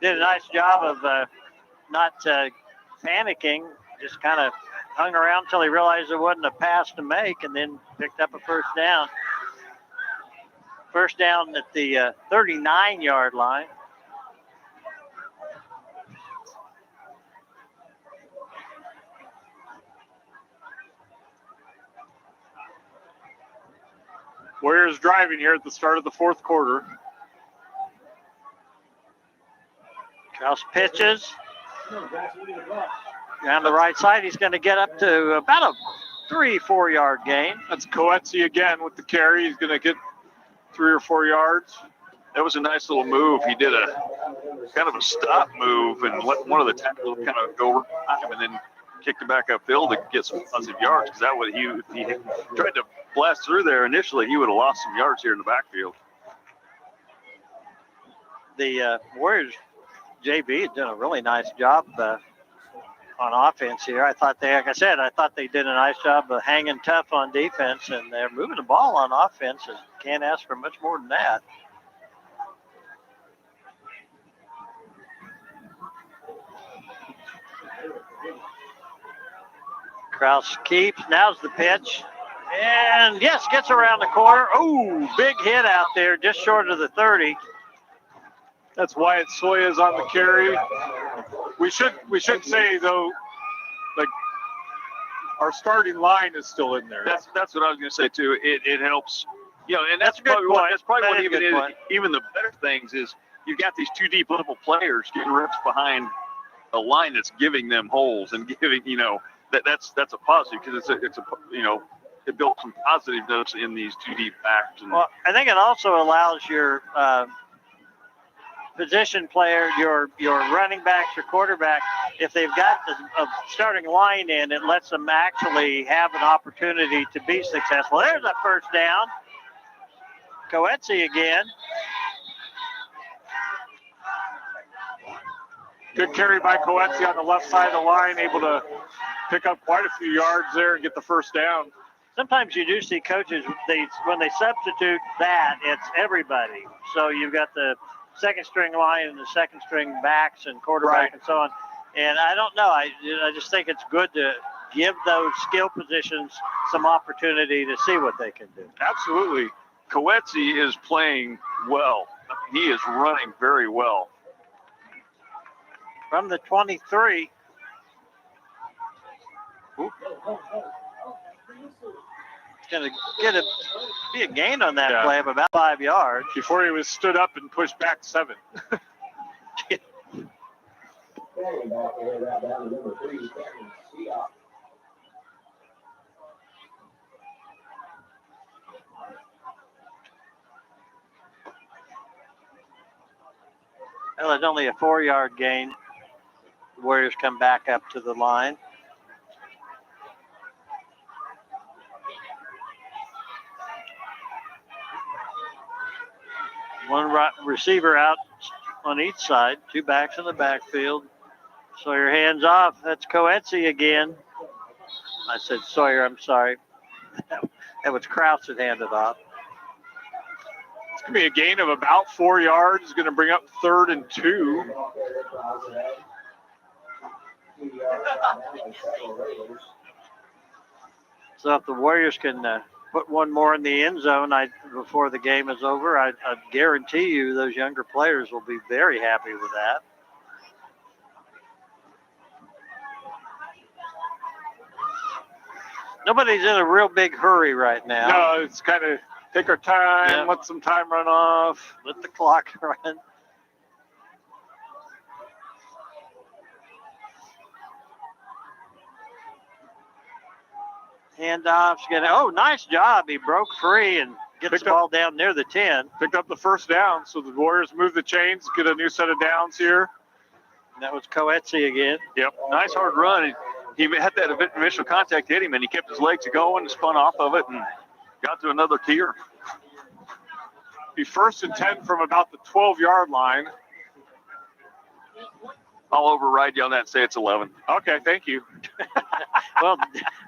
Did a nice job of not panicking. Just kind of hung around until he realized it wasn't a pass to make, and then picked up a 1st down. 1st down at the 39-yard line. Warriors driving here at the start of the 4th quarter. Kraus pitches. Down the right side, he's going to get up to about a 3-4 yard gain. That's Coetzee again with the carry. He's going to get 3 or 4 yards. That was a nice little move. He did a kind of a stop move and let one of the tackles kind of go behind him, and then kicked it back upfield to get some positive yards, because that would if he tried to blast through there initially, he would have lost some yards here in the backfield. The Warriors, JB, had done a really nice job on offense here. I thought they did a nice job of hanging tough on defense, and they're moving the ball on offense, and can't ask for much more than that. Kraus keeps. Now's the pitch. And yes, gets around the corner. Oh, big hit out there, just short of the 30. That's Wyatt Soya's on the carry. We should say though, like, our starting line is still in there. That's what I was going to say too. It helps, and That's a good probably point. that's probably That what is a good point. even the better things is you got these 2 deep level players getting reps behind a line that's giving them holes and giving that's a positive, because it built some positiveness in these 2 deep backs. Well, I think it also allows your position player, your running backs, your quarterback, if they've got a starting line in, it lets them actually have an opportunity to be successful. There's a 1st down. Coetzee again. Good carry by Coetzee on the left side of the line, able to pick up quite a few yards there and get the 1st down. Sometimes you do see coaches, when they substitute that, it's everybody. So you've got the 2nd string line and the 2nd string backs and quarterback, right, and so on. And I don't know. I just think it's good to give those skill positions some opportunity to see what they can do. Absolutely. Coetzee is playing well. He is running very well. From the 23. It's going to be a gain on that play of about 5 yards. Before he was stood up and pushed back 7. Well, it's only a 4-yard gain. The Warriors come back up to the line. One receiver out on each side, 2 backs in the backfield. Sawyer hands off. That's Coetzee again. I said Sawyer, I'm sorry. That was Krause that handed off. It's going to be a gain of about 4 yards. It's going to bring up 3rd and 2. So if the Warriors can put one more in the end zone before the game is over, I guarantee you those younger players will be very happy with that. Nobody's in a real big hurry right now. No, it's kind of take our time, let some time run off. Let the clock run. Handoff's nice job. He broke free and gets the ball down near the 10. Picked up the 1st down, so the Warriors move the chains, get a new set of downs here. And that was Coetzee again. Yep, nice hard run. He had that initial contact hit him, and he kept his legs going, spun off of it, and got to another tier. Be 1st and 10 from about the 12-yard line. I'll override you on that and say it's 11. Okay, thank you. Well,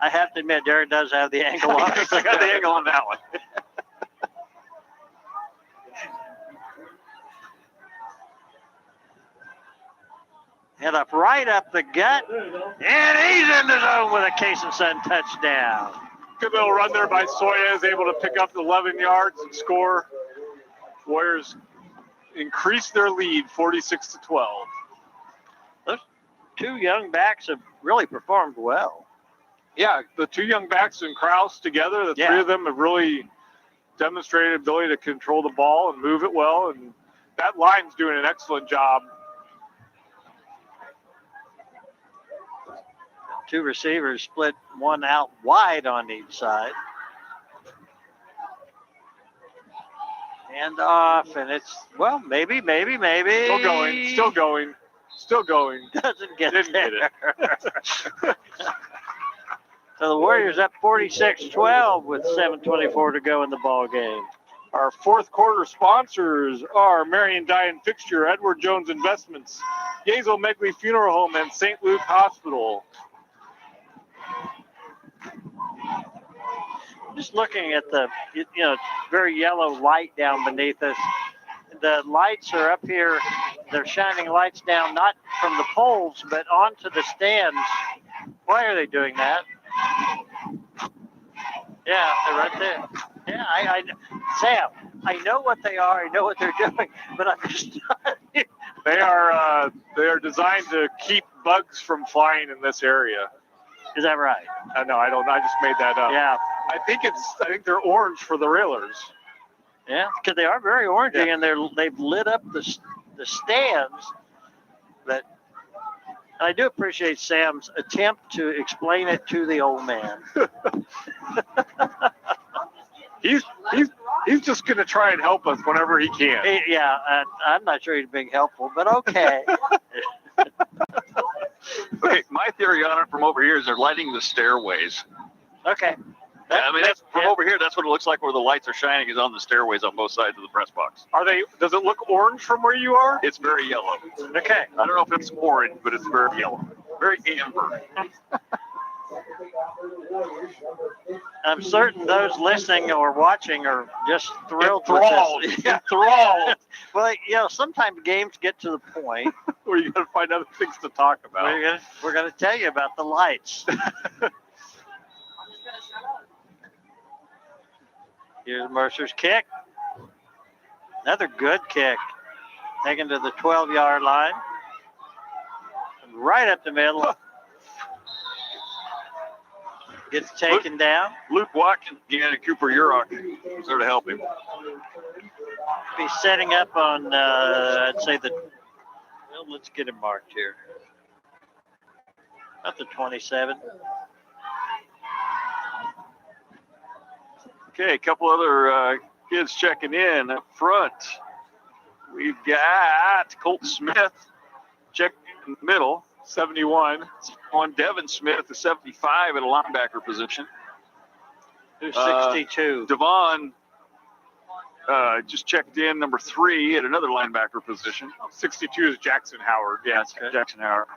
I have to admit, Darren does have the angle on it. I got the angle on that one. Head up right up the gut. And he's in the zone with a Case and Son touchdown. Good little run there by Soya, is able to pick up the 11 yards and score. Warriors increase their lead 46-12. Those 2 young backs have really performed well. Yeah, the 2 young backs and Krause together, the 3 of them have really demonstrated ability to control the ball and move it well, and that line's doing an excellent job. 2 receivers split one out wide on each side. Hand off, and it's, maybe. Still going. Doesn't get Didn't there. get it. So the Warriors up 46-12 with 7:24 to go in the ball game. Our 4th quarter sponsors are Marion Dye and Fixture, Edward Jones Investments, Yazel Megley Funeral Home, and St. Luke Hospital. Just looking at the, very yellow light down beneath us. The lights are up here. They're shining lights down, not from the poles, but onto the stands. Why are they doing that? Yeah, they're right there. Yeah, Sam, I know what they are. I know what they're doing, but I'm just not. They are designed to keep bugs from flying in this area. Is that right? No, I don't. I just made that up. Yeah. I think they're orange for the railers. Yeah, because they are very orangey, and they've lit up the stands. But I do appreciate Sam's attempt to explain it to the old man. He's just going to try and help us whenever he can. I'm not sure he's being helpful, but okay. Okay, my theory on it from over here is they're lighting the stairways. Okay. That's from over here. That's what it looks like where the lights are shining is on the stairways on both sides of the press box. Does it look orange from where you are? It's very yellow. Okay. I don't know if it's orange, but it's very yellow. Very amber. I'm certain those listening or watching are just thrilled Enthralled. with this. Enthralled. Well, sometimes games get to the point where you got to find other things to talk about. We're gonna tell you about the lights. Here's Mercer's kick. Another good kick. Taken to the 12-yard line. Right up the middle. Gets taken down. Luke Watkins again and Cooper Urach was there to help him. Be setting up on, I'd say let's get him marked here. Not the 27. Okay, a couple other kids checking in up front. We've got Colt Smith check in the middle. 71. On Devin Smith, the 75 at a linebacker position. 262. Devon just checked in, number 3 at another linebacker position. 62 is Jackson Howard. Yeah, it's Jackson Howard.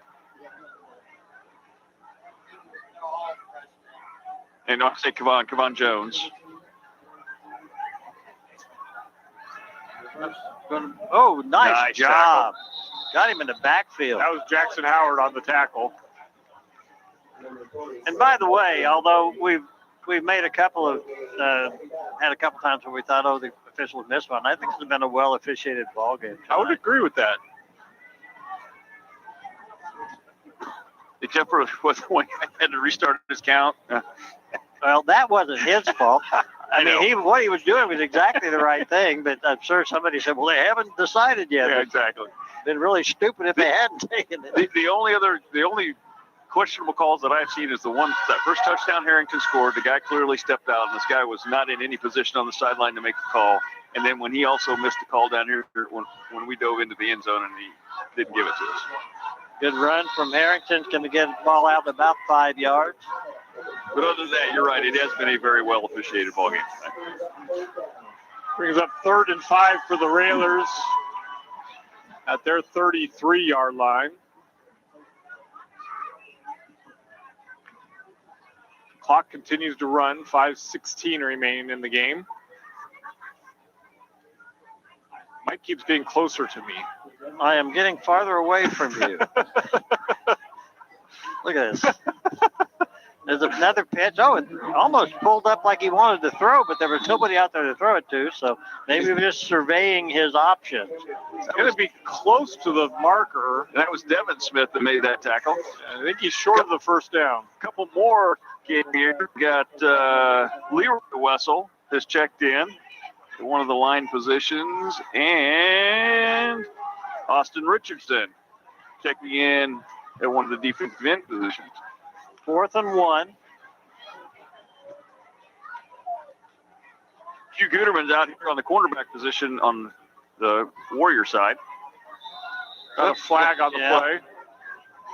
And I'll say Kevon Jones. Oh, nice job. tackle. Got him in the backfield. That was Jackson Howard on the tackle. And by the way, although we've made a couple of had a couple times where we thought, oh, the official missed one. I think it's been a well officiated ball game tonight. I would agree with that. Except for when he had to restart his count. Well, that wasn't his fault. I know. mean, what he was doing was exactly the right thing, but I'm sure somebody said, well, they haven't decided yet. Yeah, exactly. Been really stupid if they hadn't taken it. The only questionable calls that I've seen is the one, that first touchdown Herington scored. The guy clearly stepped out, and this guy was not in any position on the sideline to make the call. And then when he also missed the call down here when we dove into the end zone, and he didn't give it to us. Good run from Herington. Going to get the ball out about 5 yards. But other than that, you're right. It has been a very well officiated ball game tonight. Brings up 3rd and 5 for the Railers at their 33-yard line. Clock continues to run. 5:16 remaining in the game. Mike keeps getting closer to me. I am getting farther away from you. Look at this. There's another pitch. Oh, it almost pulled up like he wanted to throw, but there was nobody out there to throw it to, so maybe he was just surveying his options. It's going to be close to the marker. And that was Devin Smith that made that tackle. I think he's short of the first down. A couple more in here. We got Leroy Wessel has checked in at one of the line positions, and Austin Richardson checking in at one of the defensive end positions. 4th and 1. Hugh Gooderman's out here on the cornerback position on the Warrior side. Got a flag on the play.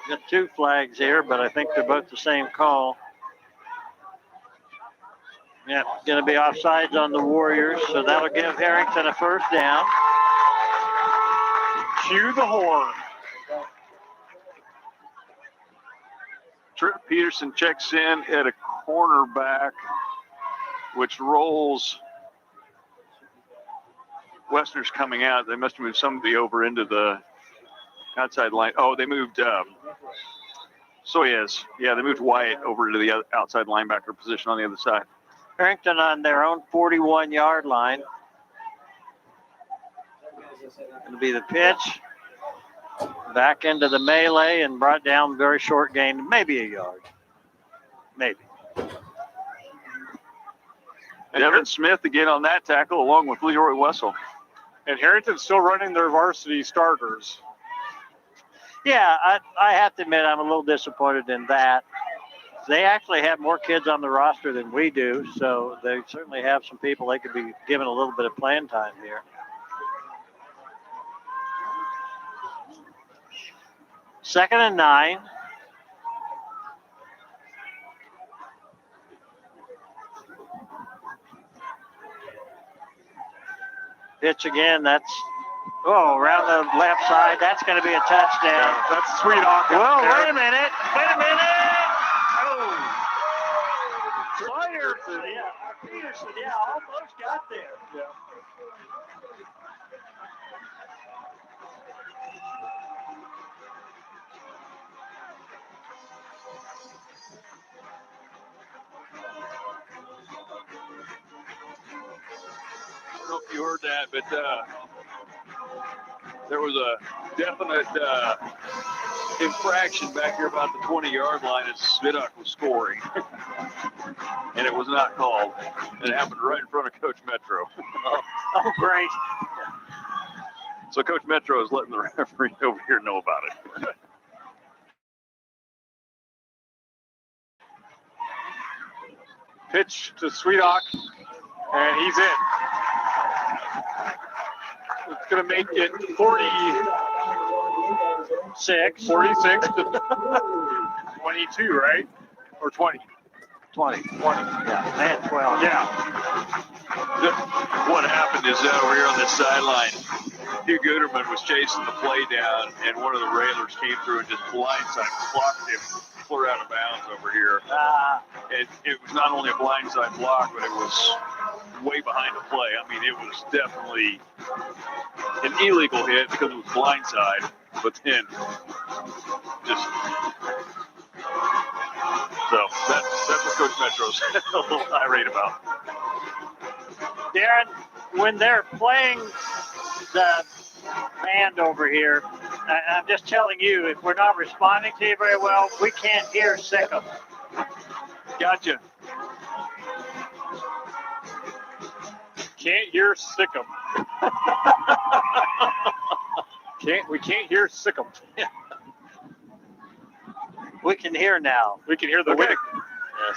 Got 2 flags here, but I think they're both the same call. Yeah, going to be offsides on the Warriors, so that'll give Herington a first down. Cue the horn. Trip Peterson checks in at a cornerback, which rolls Westner's coming out. They must have moved somebody over into the outside line. Oh, they moved Soyez. Yeah, they moved Wyatt over to the outside linebacker position on the other side. Herington on their own 41-yard line. It'll be the pitch. Back into the melee and brought down, very short gain, maybe a yard. Maybe. Devin Smith again on that tackle along with Leroy Wessel. And Herington's still running their varsity starters. Yeah, I have to admit I'm a little disappointed in that. They actually have more kids on the roster than we do, so they certainly have some people they could be given a little bit of playing time here. Second and 9. Pitch again. That's around the left side. That's going to be a touchdown. That's Sweet Hawk. Whoa, wait a minute. Oh. Peterson, almost got there. Yeah. I don't know if you heard that, but there was a definite infraction back here about the 20-yard line as Svidok was scoring. And it was not called. And it happened right in front of Coach Metro. Oh, great. So Coach Metro is letting the referee over here know about it. Pitch to Sweet Hawk, and he's in. going to make it 46 to 22, right? Or 20? 20. 20. Yeah, and 12. Yeah. What happened is over here on this sideline, Hugh Gooderman was chasing the play down, and one of the railers came through and just blindside blocked him clear out of bounds over here. It was not only a blindside block, but it was way behind the play. I mean, it was definitely an illegal hit because it was blindside, but then just so that's what Coach Metro's a little irate about. Darren, when they're playing the band over here, I'm just telling you, if we're not responding to you very well, we can't hear Sikkim. Gotcha. Can't hear Sikkim. We can't hear Sikkim. We can hear now. We can hear the Okay. wind. Yes.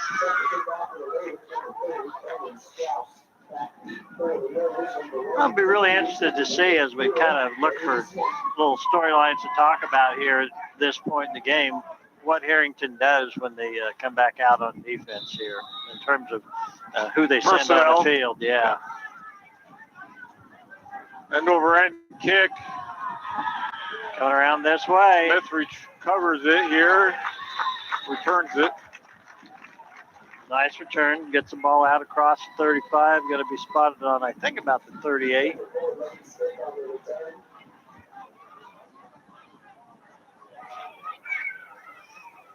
I'll be really interested to see as we kind of look for little storylines to talk about here at this point in the game, what Herington does when they come back out on defense here in terms of who they send on Personnel. the field. Yeah. End over end kick. Coming around this way. Smith recovers it here. Returns it. Nice return. Gets the ball out across the 35. Going to be spotted on, I think, about the 38.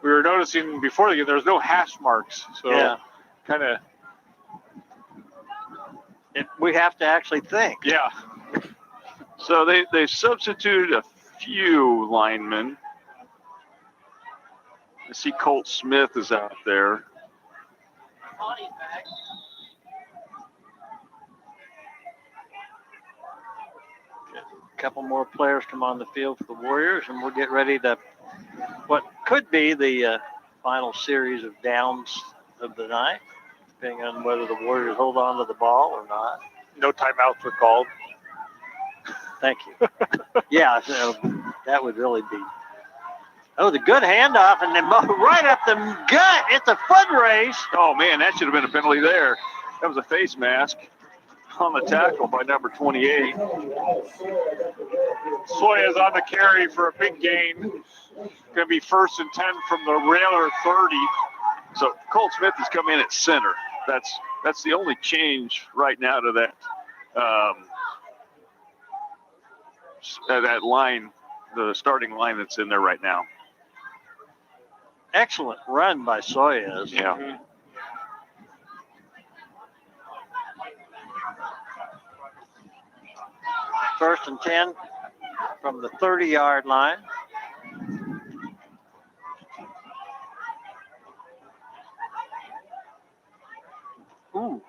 We were noticing before the game there was no hash marks, so Yeah. kind of We have to actually think. yeah. So they substituted a few linemen. I see Colt Smith is out there. Bonnie's back. A couple more players come on the field for the Warriors, and we'll get ready to what could be the final series of downs of the night, depending on whether the Warriors hold on to the ball or not. No timeouts were called. Thank you. Yeah, so that would really be. Oh, the good handoff, and then right up the gut. It's a foot race. Oh man, that should have been a penalty there. That was a face mask on the tackle by number 28. Soya's on the carry for a big gain. Going to be 1st and 10 from the Railer 30. So Colt Smith has come in at center. That's the only change right now to that line, the starting line that's in there right now. Excellent run by Soyas. Yeah. 1st and 10 from the 30-yard line. Ooh.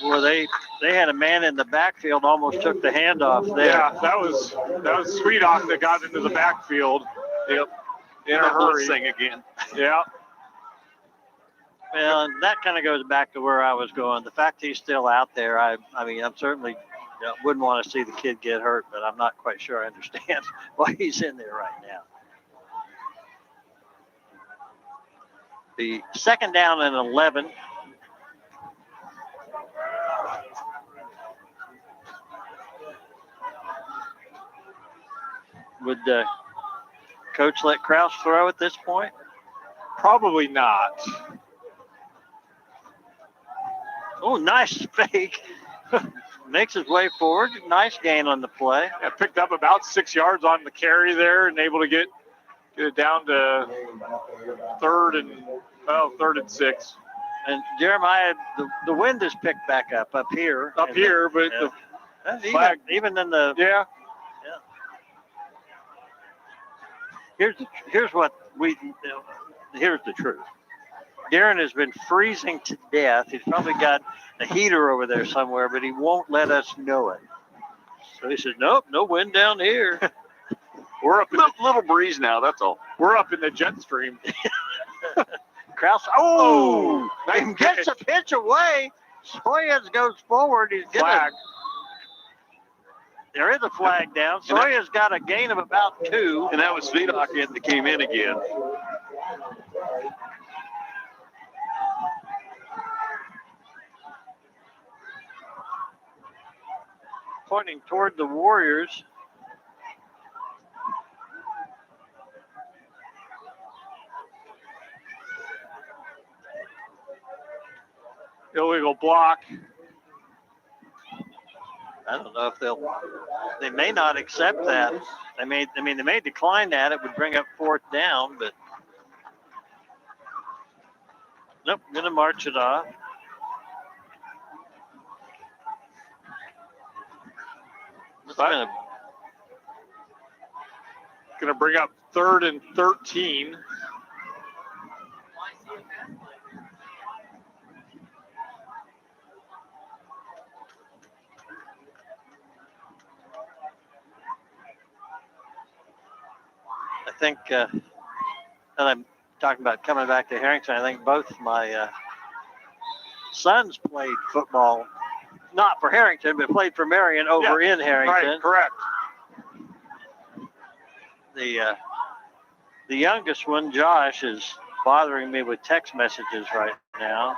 Well, they had a man in the backfield, almost took the handoff there. Yeah, that was Sweetock that got into the backfield. Yep. In a hurry. Thing again. Yeah. Well, and that kind of goes back to where I was going. The fact he's still out there, I mean, I'm certainly wouldn't want to see the kid get hurt, but I'm not quite sure I understand why he's in there right now. The 2nd down and 11. Would Coach let Kraus throw at this point? Probably not. Oh, nice fake. Makes his way forward. Nice gain on the play. Yeah, picked up about 6 yards on the carry there and able to get it down to 3rd and 6. And Jeremiah, the wind has picked back up here. Up here, but Yeah. the flag. Even in the Yeah. here's the truth. Darren has been freezing to death. He's probably got a heater over there somewhere, but he won't let us know it. So he says, "Nope, no wind down here." We're up in Little breeze now, that's all. we're up in the jet stream. Kraus, nice and gets a pitch away. Soyas goes forward. He's Flag. There is a flag down. Sawyer's got a gain of about 2. And that was Svedok that came in again. Pointing toward the Warriors. Illegal block. I don't know if they may not accept that. They may decline that. It would bring up 4th down, but nope, gonna march it off. Gonna bring up 3rd and 13. I think, and I'm talking about coming back to Herington, I think both my sons played football, not for Herington, but played for Marion over in Herington. Right, correct. The youngest one, Josh, is bothering me with text messages right now.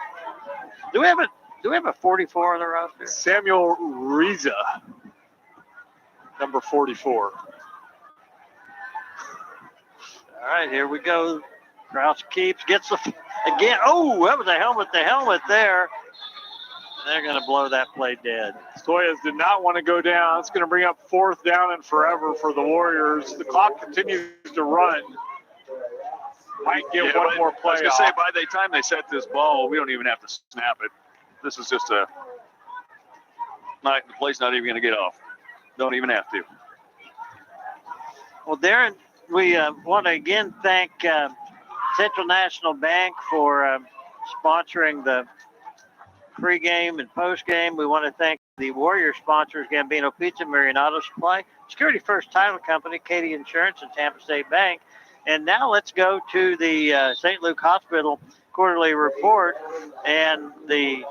Do we have a 44 on the roster? Samuel Riza, number 44. All right, here we go. Crouch keeps, gets the, again. Oh, that was a helmet to helmet there. They're going to blow that play dead. Stoyas did not want to go down. It's going to bring up 4th down and forever for the Warriors. The clock continues to run. Might get one more play. I was going to say, by the time they set this ball, we don't even have to snap it. This is just the play's not even going to get off. Don't even have to. Well, Darren, we want to again thank Central National Bank for sponsoring the pregame and postgame. We want to thank the Warrior sponsors, Gambino Pizza, Marion Auto Supply, Security First Title Company, Katie Insurance, and Tampa State Bank. And now let's go to the St. Luke Hospital quarterly report and the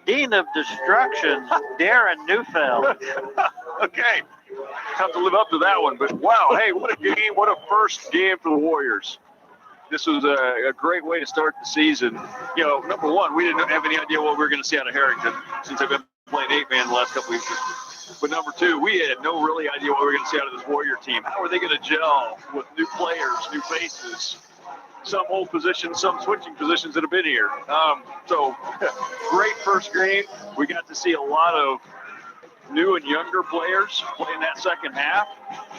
Dean of Destruction, Darren Neufeld. Okay. Have to live up to that one, but wow, hey, what a game, what a first game for the Warriors. This was a great way to start the season. You know, number one, we didn't have any idea what we were going to see out of Herington since I've been playing 8-man the last couple weeks. But number two, we had no really idea what we were going to see out of this Warrior team. How are they going to gel with new players, new faces, some hold positions, some switching positions that have been here. So great first game. We got to see a lot of new and younger players playing that second half,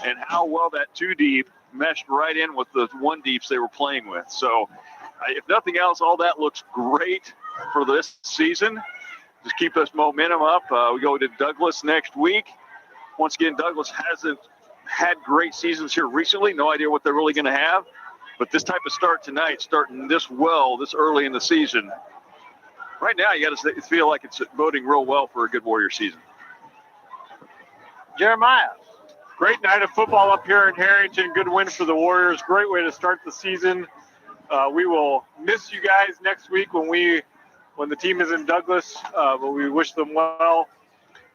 and how well that 2 deep meshed right in with the 1 deeps they were playing with. So if nothing else, all that looks great for this season. Just keep this momentum up. We go to Douglas next week. Once again, Douglas hasn't had great seasons here recently. No idea what they're really going to have. But this type of start tonight, starting this well, this early in the season, right now you got to feel like it's boding real well for a good Warrior season. Jeremiah. Great night of football up here in Herington. Good win for the Warriors. Great way to start the season. We will miss you guys next week when the team is in Douglas, but we wish them well.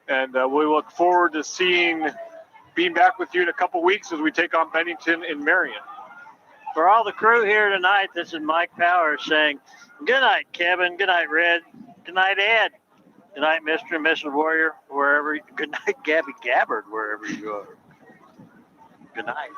And we look forward to being back with you in a couple weeks as we take on Bennington and Marion. For all the crew here tonight, this is Mike Powers saying, good night, Kevin. Good night, Red. Good night, Ed. Good night, Mr. and Mrs. Warrior, good night, Gabby Gabbard, wherever you are. Good night.